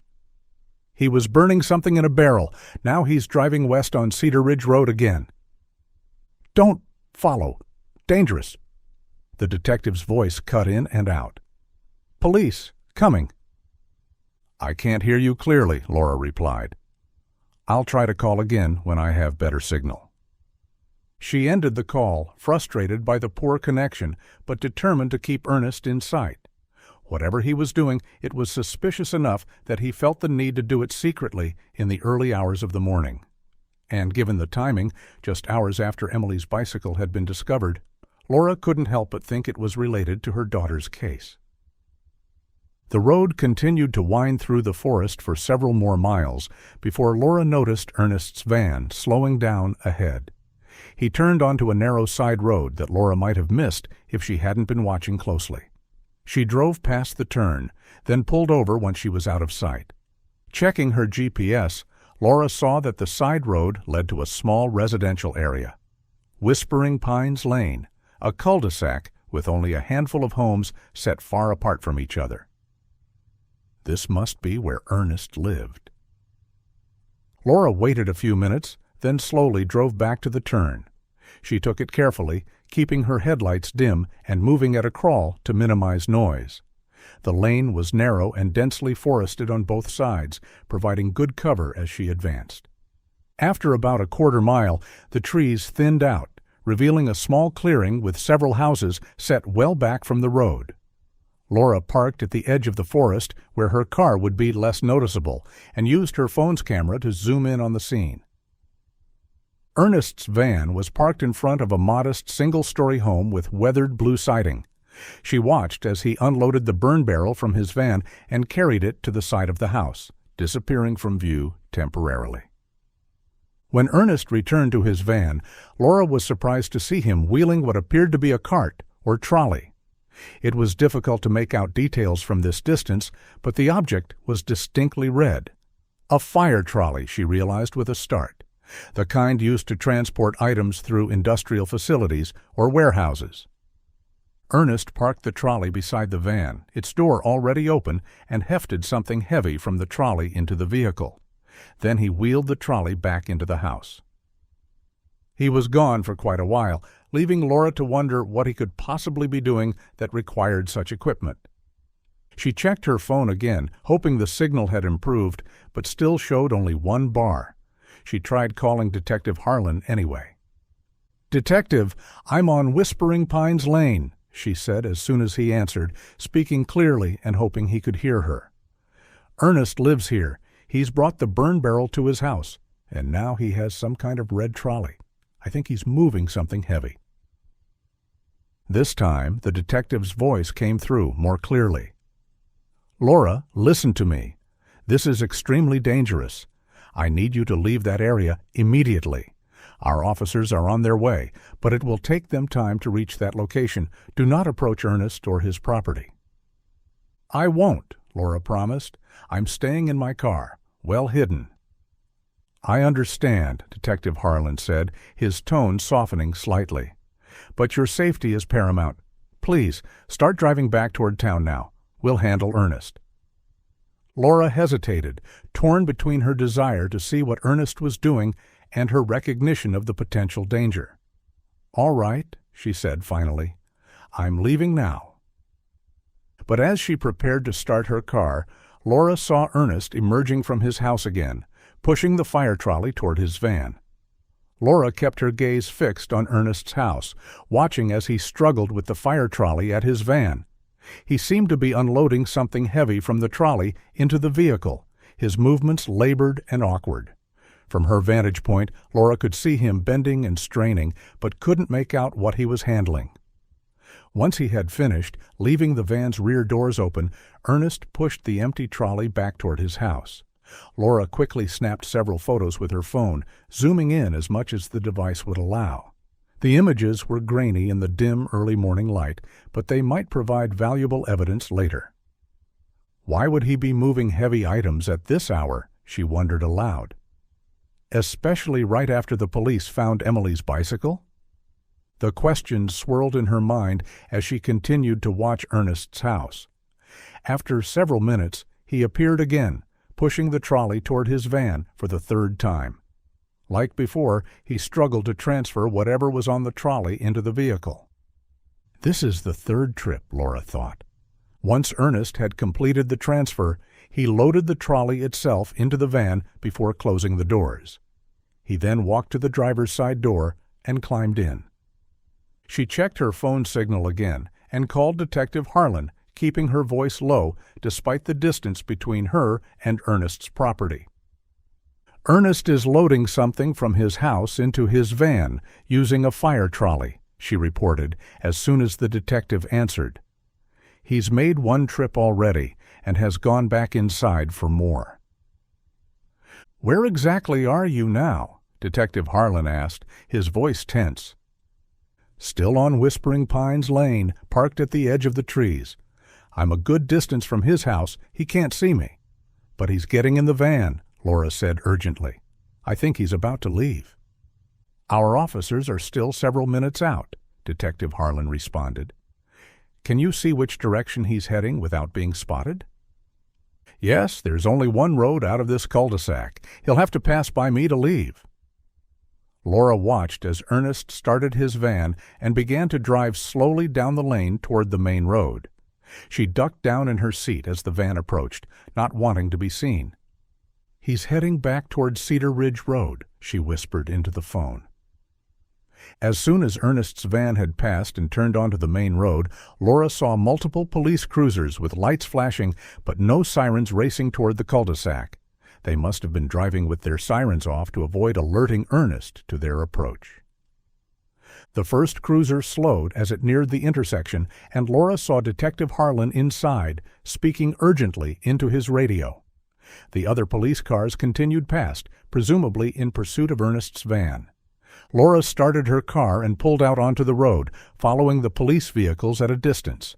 "He was burning something in a barrel. Now he's driving west on Cedar Ridge Road again." "Don't follow. Dangerous." The detective's voice cut in and out. "Police, coming." "I can't hear you clearly," Laura replied. "I'll try to call again when I have better signal." She ended the call, frustrated by the poor connection, but determined to keep Ernest in sight. Whatever he was doing, it was suspicious enough that he felt the need to do it secretly in the early hours of the morning. And given the timing, just hours after Emily's bicycle had been discovered, Laura couldn't help but think it was related to her daughter's case. The road continued to wind through the forest for several more miles before Laura noticed Ernest's van slowing down ahead. He turned onto a narrow side road that Laura might have missed if she hadn't been watching closely. She drove past the turn, then pulled over when she was out of sight. Checking her GPS, Laura saw that the side road led to a small residential area. Whispering Pines Lane, a cul-de-sac with only a handful of homes set far apart from each other. This must be where Ernest lived. Laura waited a few minutes, then slowly drove back to the turn. She took it carefully, keeping her headlights dim and moving at a crawl to minimize noise. The lane was narrow and densely forested on both sides, providing good cover as she advanced. After about a quarter mile, the trees thinned out, revealing a small clearing with several houses set well back from the road. Laura parked at the edge of the forest where her car would be less noticeable and used her phone's camera to zoom in on the scene. Ernest's van was parked in front of a modest single-story home with weathered blue siding. She watched as he unloaded the burn barrel from his van and carried it to the side of the house, disappearing from view temporarily. When Ernest returned to his van, Laura was surprised to see him wheeling what appeared to be a cart or trolley. It was difficult to make out details from this distance, but the object was distinctly red. A fire trolley, she realized with a start. The kind used to transport items through industrial facilities or warehouses. Ernest parked the trolley beside the van, its door already open, and hefted something heavy from the trolley into the vehicle. Then he wheeled the trolley back into the house. He was gone for quite a while, leaving Laura to wonder what he could possibly be doing that required such equipment. She checked her phone again, hoping the signal had improved, but still showed only one bar. She tried calling Detective Harlan anyway. "Detective, I'm on Whispering Pines Lane," she said as soon as he answered, speaking clearly and hoping he could hear her. "Ernest lives here. He's brought the burn barrel to his house, and now he has some kind of red trolley. I think he's moving something heavy." This time, the detective's voice came through more clearly. "Laura, listen to me. This is extremely dangerous. I need you to leave that area immediately. Our officers are on their way, but it will take them time to reach that location. Do not approach Ernest or his property." "I won't," Laura promised. "I'm staying in my car, well hidden." "I understand," Detective Harlan said, his tone softening slightly. "But your safety is paramount. Please, start driving back toward town now. We'll handle Ernest." Laura hesitated, torn between her desire to see what Ernest was doing and her recognition of the potential danger. "All right," she said finally. "I'm leaving now." But as she prepared to start her car, Laura saw Ernest emerging from his house again, pushing the fire trolley toward his van. Laura kept her gaze fixed on Ernest's house, watching as he struggled with the fire trolley at his van. He seemed to be unloading something heavy from the trolley into the vehicle, his movements labored and awkward. From her vantage point, Laura could see him bending and straining, but couldn't make out what he was handling. Once he had finished, leaving the van's rear doors open, Ernest pushed the empty trolley back toward his house. Laura quickly snapped several photos with her phone, zooming in as much as the device would allow. The images were grainy in the dim early morning light, but they might provide valuable evidence later. Why would he be moving heavy items at this hour, she wondered aloud. Especially right after the police found Emily's bicycle? The questions swirled in her mind as she continued to watch Ernest's house. After several minutes, he appeared again, pushing the trolley toward his van for the third time. Like before, he struggled to transfer whatever was on the trolley into the vehicle. This is the third trip, Laura thought. Once Ernest had completed the transfer, he loaded the trolley itself into the van before closing the doors. He then walked to the driver's side door and climbed in. She checked her phone signal again and called Detective Harlan, keeping her voice low despite the distance between her and Ernest's property. "Ernest is loading something from his house into his van using a fire trolley," she reported as soon as the detective answered. "He's made one trip already and has gone back inside for more." "Where exactly are you now?" Detective Harlan asked, his voice tense. "Still on Whispering Pines Lane, parked at the edge of the trees. I'm a good distance from his house. He can't see me." "But he's getting in the van," Laura said urgently. "I think he's about to leave." "Our officers are still several minutes out," Detective Harlan responded. "Can you see which direction he's heading without being spotted?" "Yes, there's only one road out of this cul-de-sac. He'll have to pass by me to leave." Laura watched as Ernest started his van and began to drive slowly down the lane toward the main road. She ducked down in her seat as the van approached, not wanting to be seen. "He's heading back toward Cedar Ridge Road," she whispered into the phone. As soon as Ernest's van had passed and turned onto the main road, Laura saw multiple police cruisers with lights flashing but no sirens racing toward the cul-de-sac. They must have been driving with their sirens off to avoid alerting Ernest to their approach. The first cruiser slowed as it neared the intersection, and Laura saw Detective Harlan inside, speaking urgently into his radio. The other police cars continued past, presumably in pursuit of Ernest's van. Laura started her car and pulled out onto the road, following the police vehicles at a distance.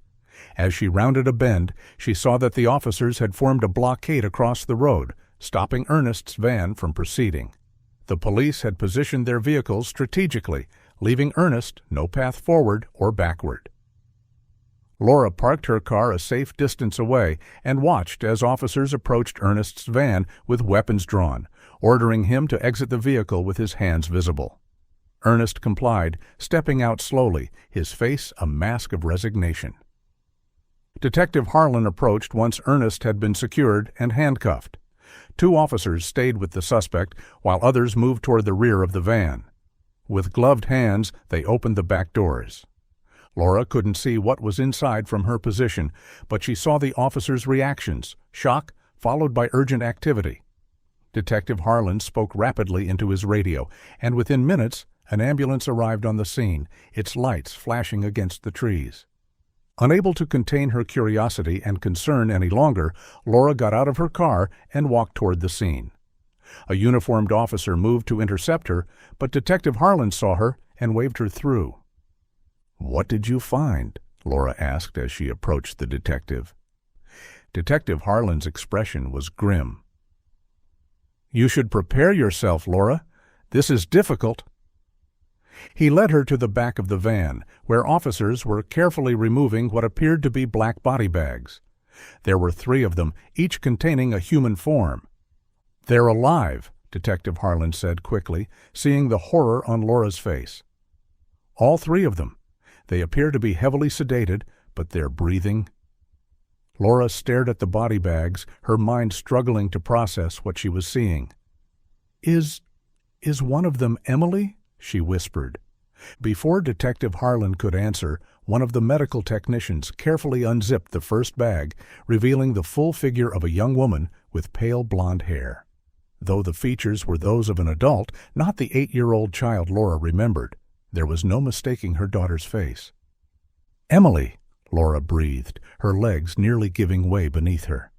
As she rounded a bend, she saw that the officers had formed a blockade across the road, stopping Ernest's van from proceeding. The police had positioned their vehicles strategically, leaving Ernest no path forward or backward. Laura parked her car a safe distance away and watched as officers approached Ernest's van with weapons drawn, ordering him to exit the vehicle with his hands visible. Ernest complied, stepping out slowly, his face a mask of resignation. Detective Harlan approached once Ernest had been secured and handcuffed. 2 officers stayed with the suspect, while others moved toward the rear of the van. With gloved hands, they opened the back doors. Laura couldn't see what was inside from her position, but she saw the officers' reactions, shock followed by urgent activity. Detective Harlan spoke rapidly into his radio, and within minutes, an ambulance arrived on the scene, its lights flashing against the trees. Unable to contain her curiosity and concern any longer, Laura got out of her car and walked toward the scene. A uniformed officer moved to intercept her, but Detective Harlan saw her and waved her through. "What did you find?" Laura asked as she approached the detective. Detective Harlan's expression was grim. "You should prepare yourself, Laura. This is difficult." He led her to the back of the van, where officers were carefully removing what appeared to be black body bags. There were 3 of them, each containing a human form. "They're alive," Detective Harlan said quickly, seeing the horror on Laura's face. "All 3 of them. They appear to be heavily sedated, but they're breathing." Laura stared at the body bags, her mind struggling to process what she was seeing. Is one of them Emily?" she whispered. Before Detective Harlan could answer, one of the medical technicians carefully unzipped the first bag, revealing the full figure of a young woman with pale blonde hair. Though the features were those of an adult, not the 8-year-old child Laura remembered, there was no mistaking her daughter's face. "Emily," Laura breathed, her legs nearly giving way beneath her.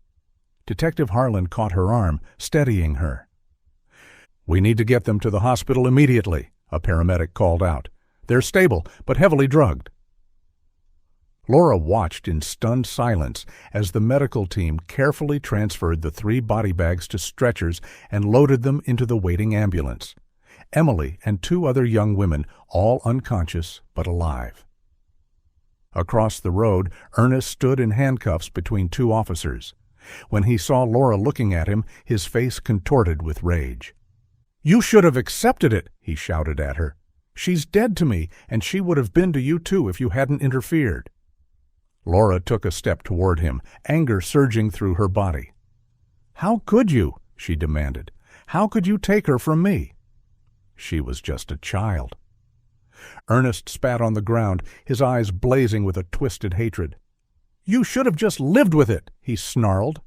Detective Harlan caught her arm, steadying her. "We need to get them to the hospital immediately," a paramedic called out. "They're stable, but heavily drugged." Laura watched in stunned silence as the medical team carefully transferred the 3 body bags to stretchers and loaded them into the waiting ambulance. Emily and two other young women, all unconscious but alive. Across the road, Ernest stood in handcuffs between two officers. When he saw Laura looking at him, his face contorted with rage. "You should have accepted it," he shouted at her. "She's dead to me, and she would have been to you too if you hadn't interfered." Laura took a step toward him, anger surging through her body. "How could you?" she demanded. "How could you take her from me?" She was just a child. Ernest spat on the ground, his eyes blazing with a twisted hatred. "You should have just lived with it," he snarled.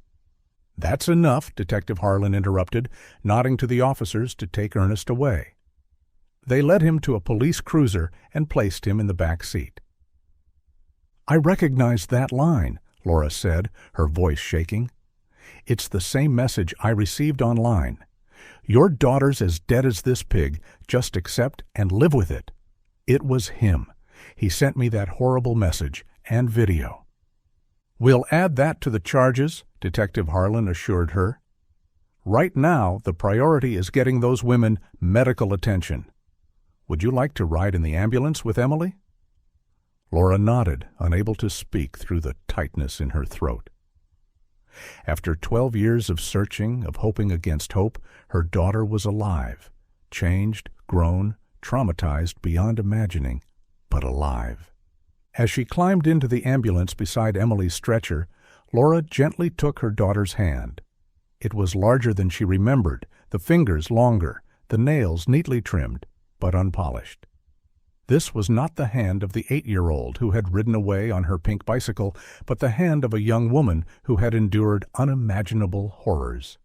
"That's enough," Detective Harlan interrupted, nodding to the officers to take Ernest away. They led him to a police cruiser and placed him in the back seat. "I recognize that line," Laura said, her voice shaking. "It's the same message I received online. Your daughter's as dead as this pig, just accept and live with it." It was him. He sent me that horrible message and video. "We'll add that to the charges," Detective Harlan assured her. "Right now, the priority is getting those women medical attention. Would you like to ride in the ambulance with Emily?" Laura nodded, unable to speak through the tightness in her throat. After 12 years of searching, of hoping against hope, her daughter was alive, changed, grown, traumatized beyond imagining, but alive. As she climbed into the ambulance beside Emily's stretcher, Laura gently took her daughter's hand. It was larger than she remembered, the fingers longer, the nails neatly trimmed, but unpolished. This was not the hand of the 8-year-old who had ridden away on her pink bicycle, but the hand of a young woman who had endured unimaginable horrors.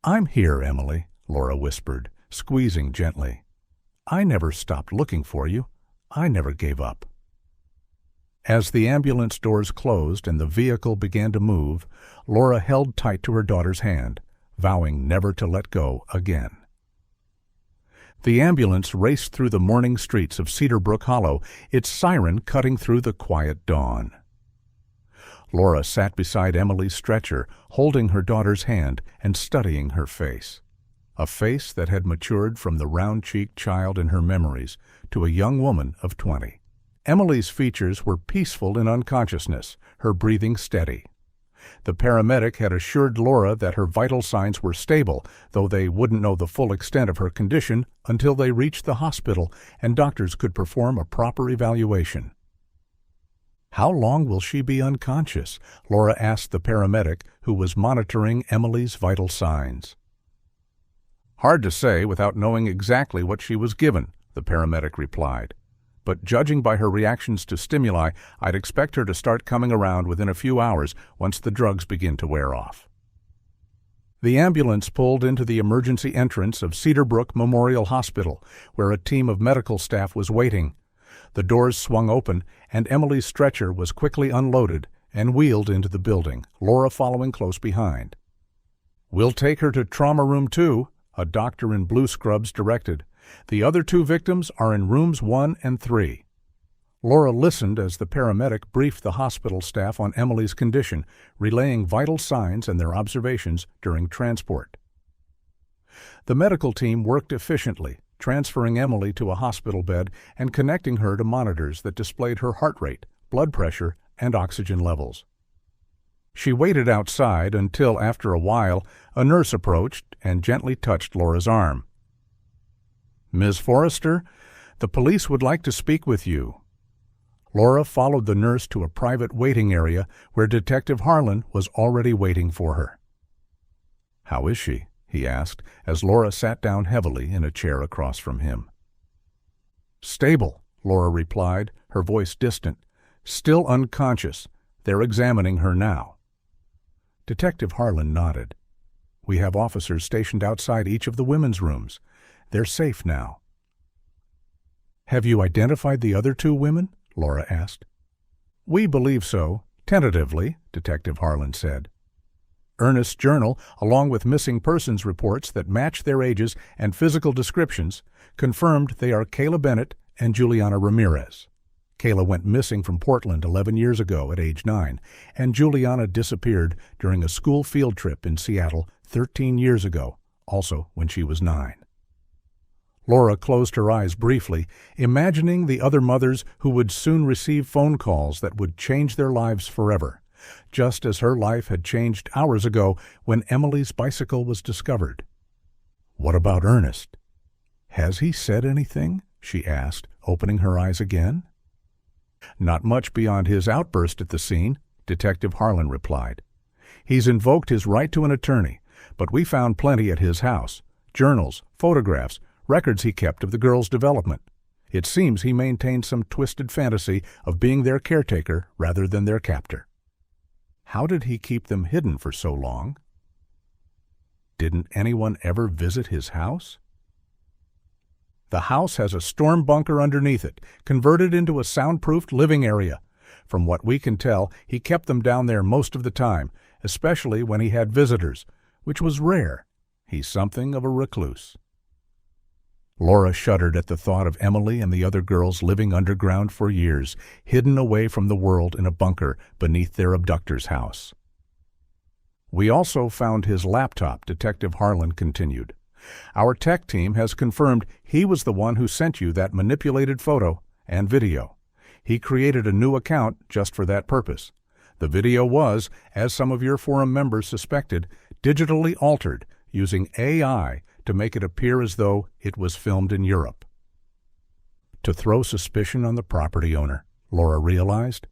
"I'm here, Emily," Laura whispered, squeezing gently. "I never stopped looking for you. I never gave up." As the ambulance doors closed and the vehicle began to move, Laura held tight to her daughter's hand, vowing never to let go again. The ambulance raced through the morning streets of Cedar Brook Hollow, its siren cutting through the quiet dawn. Laura sat beside Emily's stretcher, holding her daughter's hand and studying her face. A face that had matured from the round-cheeked child in her memories to a young woman of 20. Emily's features were peaceful in unconsciousness, her breathing steady. The paramedic had assured Laura that her vital signs were stable, though they wouldn't know the full extent of her condition until they reached the hospital and doctors could perform a proper evaluation. "How long will she be unconscious?" Laura asked the paramedic who was monitoring Emily's vital signs. "Hard to say without knowing exactly what she was given," the paramedic replied. "But judging by her reactions to stimuli, I'd expect her to start coming around within a few hours once the drugs begin to wear off." The ambulance pulled into the emergency entrance of Cedar Brook Memorial Hospital, where a team of medical staff was waiting. The doors swung open, and Emily's stretcher was quickly unloaded and wheeled into the building, Laura following close behind. "We'll take her to Trauma Room 2, a doctor in blue scrubs directed. "The other 2 victims are in rooms 1 and 3. Laura listened as the paramedic briefed the hospital staff on Emily's condition, relaying vital signs and their observations during transport. The medical team worked efficiently, transferring Emily to a hospital bed and connecting her to monitors that displayed her heart rate, blood pressure, and oxygen levels. She waited outside until, after a while, a nurse approached and gently touched Laura's arm. "Ms. Forrester, the police would like to speak with you." Laura followed the nurse to a private waiting area where Detective Harlan was already waiting for her. "How is she?" he asked, as Laura sat down heavily in a chair across from him. "Stable," Laura replied, her voice distant. "Still unconscious. They're examining her now." Detective Harlan nodded. "We have officers stationed outside each of the women's rooms. They're safe now." "Have you identified the other 2 women?" Laura asked. "We believe so, tentatively," Detective Harlan said. Ernest's journal, along with missing persons reports that match their ages and physical descriptions, confirmed they are Kayla Bennett and Juliana Ramirez. Kayla went missing from Portland 11 years ago at age 9, and Juliana disappeared during a school field trip in Seattle 13 years ago, also when she was 9. Laura closed her eyes briefly, imagining the other mothers who would soon receive phone calls that would change their lives forever, just as her life had changed hours ago when Emily's bicycle was discovered. "What about Ernest? Has he said anything?" she asked, opening her eyes again. "Not much beyond his outburst at the scene," Detective Harlan replied. "He's invoked his right to an attorney, but we found plenty at his house: journals, photographs, records he kept of the girls' development. It seems he maintained some twisted fantasy of being their caretaker rather than their captor." "How did he keep them hidden for so long?" "Didn't anyone ever visit his house?" "The house has a storm bunker underneath it, converted into a soundproofed living area. From what we can tell, he kept them down there most of the time, especially when he had visitors, which was rare. He's something of a recluse." Laura shuddered at the thought of Emily and the other girls living underground for years, hidden away from the world in a bunker beneath their abductor's house. "We also found his laptop," Detective Harlan continued. "Our tech team has confirmed he was the one who sent you that manipulated photo and video. He created a new account just for that purpose. The video was, as some of your forum members suspected, digitally altered using AI to make it appear as though it was filmed in Europe." To throw suspicion on the property owner, Laura realized.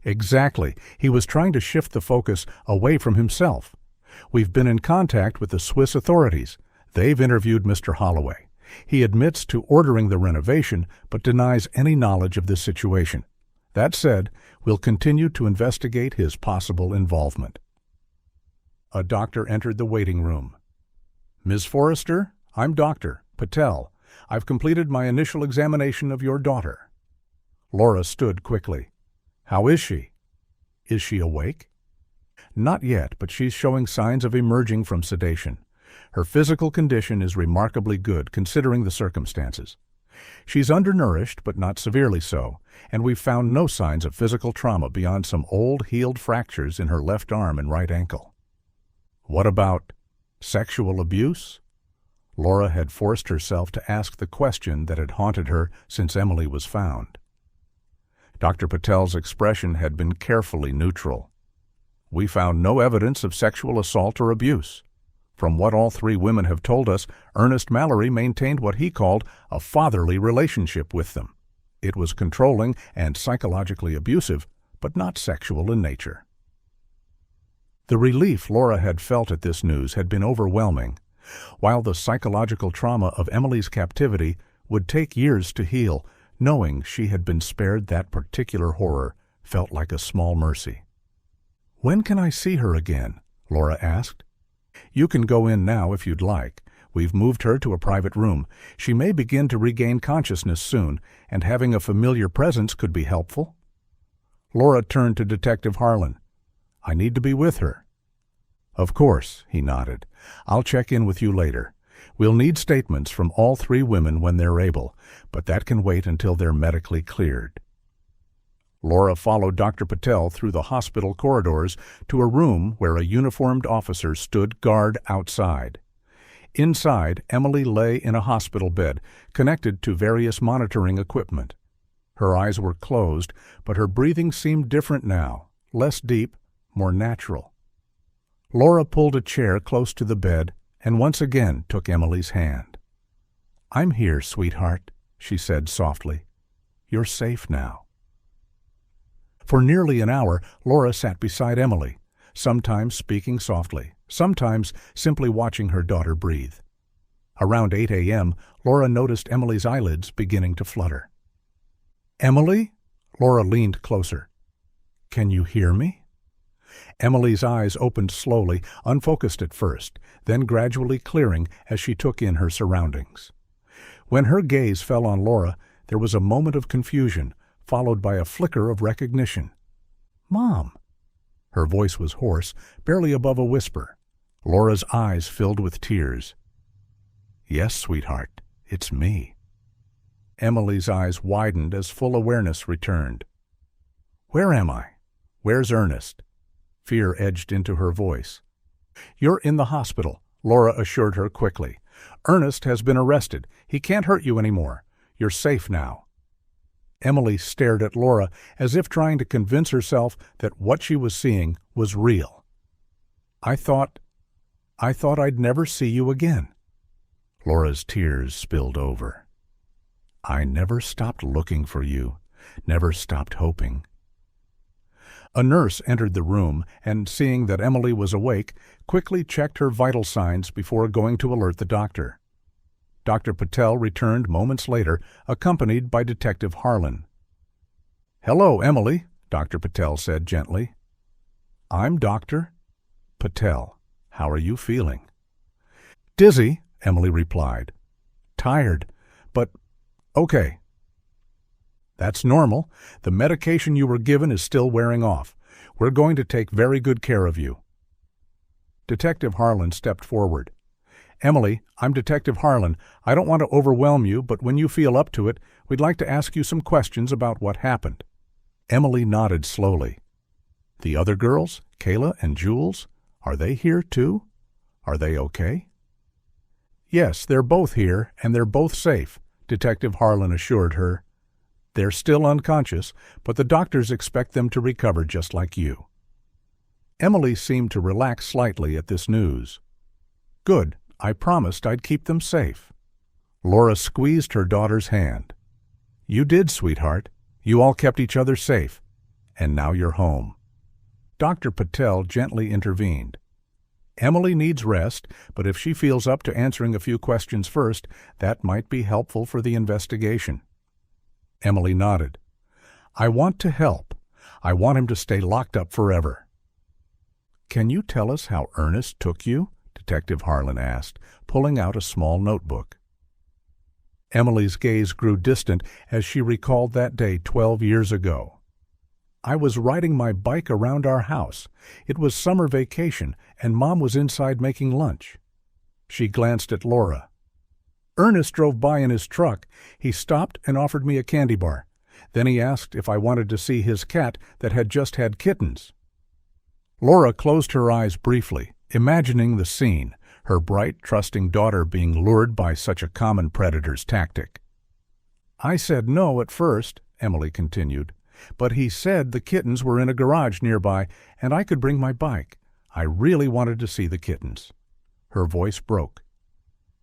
Exactly. He was trying to shift the focus away from himself. "We've been in contact with the Swiss authorities. They've interviewed Mr. Holloway. He admits to ordering the renovation, but denies any knowledge of this situation. That said, we'll continue to investigate his possible involvement." A doctor entered the waiting room. "Ms. Forrester, I'm Dr. Patel. I've completed my initial examination of your daughter." Laura stood quickly. "How is she? Is she awake?" "Not yet, but she's showing signs of emerging from sedation. Her physical condition is remarkably good considering the circumstances. She's undernourished, but not severely so, and we've found no signs of physical trauma beyond some old healed fractures in her left arm and right ankle." "What about sexual abuse?" Laura had forced herself to ask the question that had haunted her since Emily was found. Dr. Patel's expression had been carefully neutral. "We found no evidence of sexual assault or abuse. From what all three women have told us, Ernest Mallory maintained what he called a fatherly relationship with them. It was controlling and psychologically abusive, but not sexual in nature." The relief Laura had felt at this news had been overwhelming. While the psychological trauma of Emily's captivity would take years to heal, knowing she had been spared that particular horror felt like a small mercy. "When can I see her again?" Laura asked. "You can go in now if you'd like. We've moved her to a private room. She may begin to regain consciousness soon, and having a familiar presence could be helpful." Laura turned to Detective Harlan. "I need to be with her." "Of course," he nodded. "I'll check in with you later. We'll need statements from all three women when they're able, but that can wait until they're medically cleared." Laura followed Dr. Patel through the hospital corridors to a room where a uniformed officer stood guard outside. Inside, Emily lay in a hospital bed, connected to various monitoring equipment. Her eyes were closed, but her breathing seemed different now, less deep, more natural. Laura pulled a chair close to the bed and once again took Emily's hand. "I'm here, sweetheart," she said softly. "You're safe now." For nearly an hour, Laura sat beside Emily, sometimes speaking softly, sometimes simply watching her daughter breathe. Around 8 a.m., Laura noticed Emily's eyelids beginning to flutter. "Emily?" Laura leaned closer. "Can you hear me?" Emily's eyes opened slowly, unfocused at first, then gradually clearing as she took in her surroundings. When her gaze fell on Laura, there was a moment of confusion, followed by a flicker of recognition. "Mom!" Her voice was hoarse, barely above a whisper. Laura's eyes filled with tears. "Yes, sweetheart, it's me." Emily's eyes widened as full awareness returned. "Where am I? Where's Ernest?" Fear edged into her voice. "You're in the hospital," Laura assured her quickly. Ernest has been arrested. He can't hurt you anymore. You're safe now." Emily stared at Laura as if trying to convince herself that what she was seeing was real. I thought I'd never see you again." Laura's tears spilled over. "I never stopped looking for you, never stopped hoping." A nurse entered the room and, seeing that Emily was awake, quickly checked her vital signs before going to alert the doctor. Dr. Patel returned moments later, accompanied by Detective Harlan. "Hello, Emily," Dr. Patel said gently. "I'm Dr. Patel. How are you feeling?" "Dizzy," Emily replied. "Tired, but okay." "That's normal. The medication you were given is still wearing off. We're going to take very good care of you." Detective Harlan stepped forward. "Emily, I'm Detective Harlan. I don't want to overwhelm you, but when you feel up to it, we'd like to ask you some questions about what happened." Emily nodded slowly. "The other girls, Kayla and Jules, are they here too? Are they okay?" "Yes, they're both here, and they're both safe," Detective Harlan assured her. "They're still unconscious, but the doctors expect them to recover just like you." Emily seemed to relax slightly at this news. "Good. I promised I'd keep them safe." Laura squeezed her daughter's hand. "You did, sweetheart. You all kept each other safe. And now you're home." Dr. Patel gently intervened. "Emily needs rest, but if she feels up to answering a few questions first, that might be helpful for the investigation." Emily nodded. "I want to help. I want him to stay locked up forever." "Can you tell us how Ernest took you?" Detective Harlan asked, pulling out a small notebook. Emily's gaze grew distant as she recalled that day 12 years ago. "I was riding my bike around our house. It was summer vacation, and Mom was inside making lunch." She glanced at Laura. "Ernest drove by in his truck. He stopped and offered me a candy bar. Then he asked if I wanted to see his cat that had just had kittens." Laura closed her eyes briefly, imagining the scene, her bright, trusting daughter being lured by such a common predator's tactic. "I said no at first," Emily continued, "but he said the kittens were in a garage nearby and I could bring my bike. I really wanted to see the kittens." Her voice broke.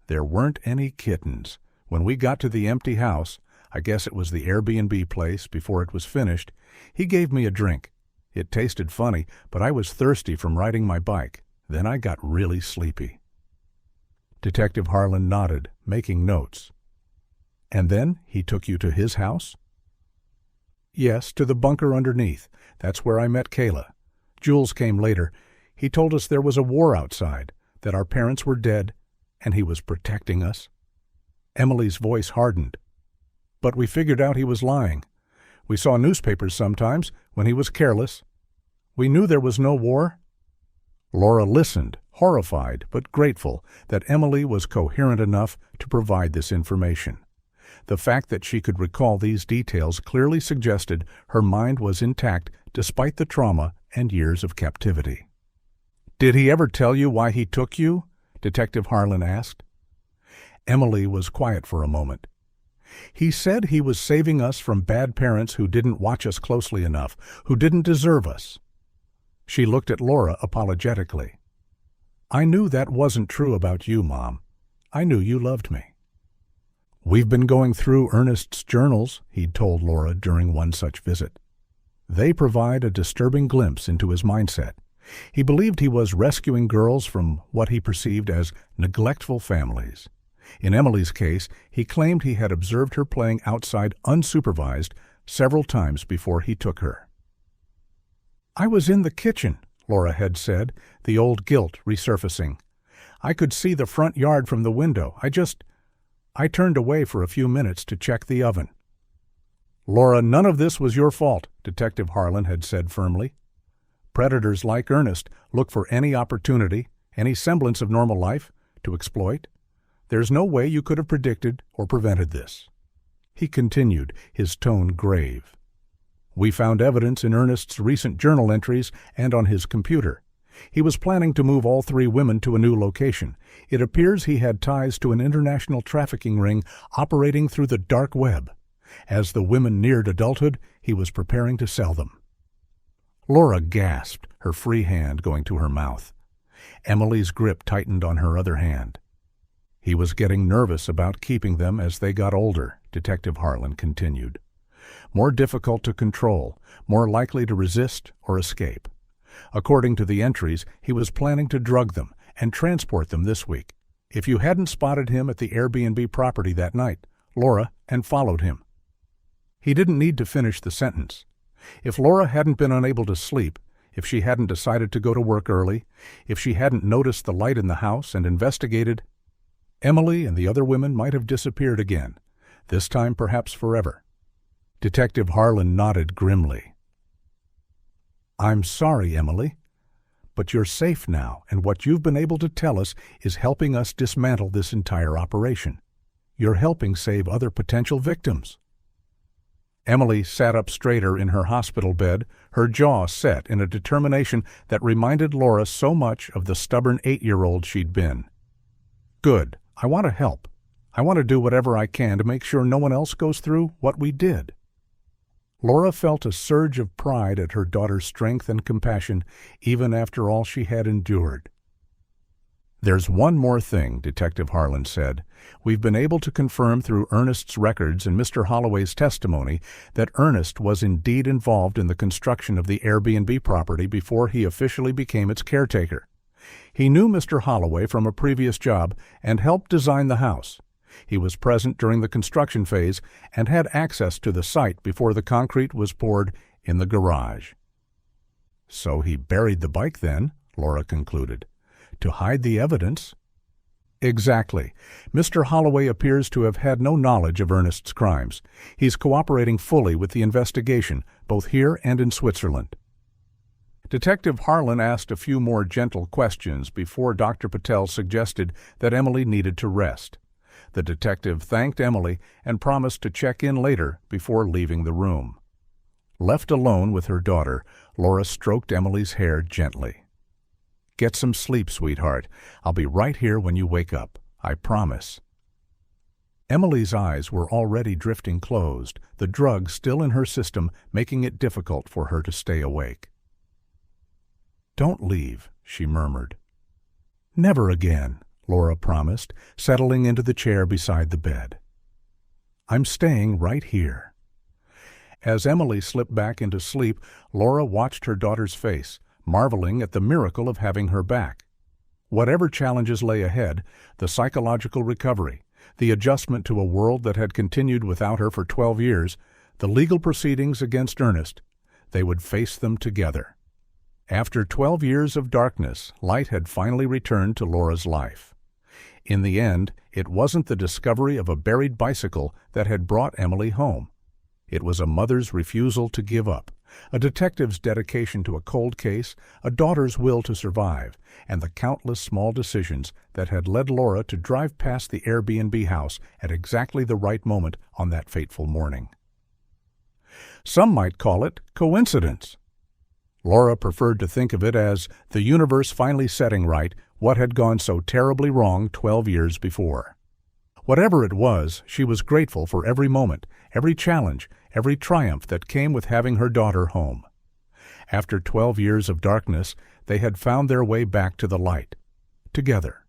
"There weren't any kittens. When we got to the empty house, I guess it was the Airbnb place before it was finished, he gave me a drink. It tasted funny, but I was thirsty from riding my bike. Then I got really sleepy." Detective Harlan nodded, making notes. "And then he took you to his house?" "Yes, to the bunker underneath. That's where I met Kayla. Jules came later. He told us there was a war outside, that our parents were dead, and he was protecting us." Emily's voice hardened. "But we figured out he was lying. We saw newspapers sometimes when he was careless. We knew there was no war." Laura listened, horrified but grateful that Emily was coherent enough to provide this information. The fact that she could recall these details clearly suggested her mind was intact despite the trauma and years of captivity. "Did he ever tell you why he took you?" Detective Harlan asked. Emily was quiet for a moment. "He said he was saving us from bad parents who didn't watch us closely enough, who didn't deserve us." She looked at Laura apologetically. "I knew that wasn't true about you, Mom. I knew you loved me." "We've been going through Ernest's journals," he'd told Laura during one such visit. "They provide a disturbing glimpse into his mindset. He believed he was rescuing girls from what he perceived as neglectful families. In Emily's case, he claimed he had observed her playing outside unsupervised several times before he took her. "I was in the kitchen," Laura had said, the old guilt resurfacing. "I could see the front yard from the window. I turned away for a few minutes to check the oven." "Laura, none of this was your fault," Detective Harlan had said firmly. "Predators like Ernest look for any opportunity, any semblance of normal life, to exploit. There's no way you could have predicted or prevented this." He continued, his tone grave. "We found evidence in Ernest's recent journal entries and on his computer. He was planning to move all three women to a new location. It appears he had ties to an international trafficking ring operating through the dark web. As the women neared adulthood, he was preparing to sell them. Laura gasped, her free hand going to her mouth. Emily's grip tightened on her other hand. He was getting nervous about keeping them as they got older, Detective Harlan continued. More difficult to control, more likely to resist or escape. According to the entries, he was planning to drug them and transport them this week. If you hadn't spotted him at the Airbnb property that night, Laura, and followed him. He didn't need to finish the sentence. If Laura hadn't been unable to sleep, if she hadn't decided to go to work early, if she hadn't noticed the light in the house and investigated, Emily and the other women might have disappeared again, this time perhaps forever. Detective Harlan nodded grimly. "I'm sorry, Emily, but you're safe now, and what you've been able to tell us is helping us dismantle this entire operation. You're helping save other potential victims." Emily sat up straighter in her hospital bed, her jaw set in a determination that reminded Laura so much of the stubborn 8-year-old she'd been. "Good. I want to help. I want to do whatever I can to make sure no one else goes through what we did." Laura felt a surge of pride at her daughter's strength and compassion, even after all she had endured. "There's one more thing," Detective Harlan said. "We've been able to confirm through Ernest's records and Mr. Holloway's testimony that Ernest was indeed involved in the construction of the Airbnb property before he officially became its caretaker. He knew Mr. Holloway from a previous job and helped design the house. He was present during the construction phase and had access to the site before the concrete was poured in the garage." "So he buried the bike then," Laura concluded. "To hide the evidence?" "Exactly. Mr. Holloway appears to have had no knowledge of Ernest's crimes. He's cooperating fully with the investigation, both here and in Switzerland." Detective Harlan asked a few more gentle questions before Dr. Patel suggested that Emily needed to rest. The detective thanked Emily and promised to check in later before leaving the room. Left alone with her daughter, Laura stroked Emily's hair gently. "Get some sleep, sweetheart. I'll be right here when you wake up. I promise." Emily's eyes were already drifting closed, the drug still in her system making it difficult for her to stay awake. "Don't leave," she murmured. "Never again," Laura promised, settling into the chair beside the bed. "I'm staying right here." As Emily slipped back into sleep, Laura watched her daughter's face, marveling at the miracle of having her back. Whatever challenges lay ahead, the psychological recovery, the adjustment to a world that had continued without her for 12 years, the legal proceedings against Ernest, they would face them together. After 12 years of darkness, light had finally returned to Laura's life. In the end, it wasn't the discovery of a buried bicycle that had brought Emily home. It was a mother's refusal to give up, a detective's dedication to a cold case, a daughter's will to survive, and the countless small decisions that had led Laura to drive past the Airbnb house at exactly the right moment on that fateful morning. Some might call it coincidence. Laura preferred to think of it as the universe finally setting right what had gone so terribly wrong 12 years before. Whatever it was, she was grateful for every moment, every challenge, every triumph that came with having her daughter home. After 12 years of darkness, they had found their way back to the light, together.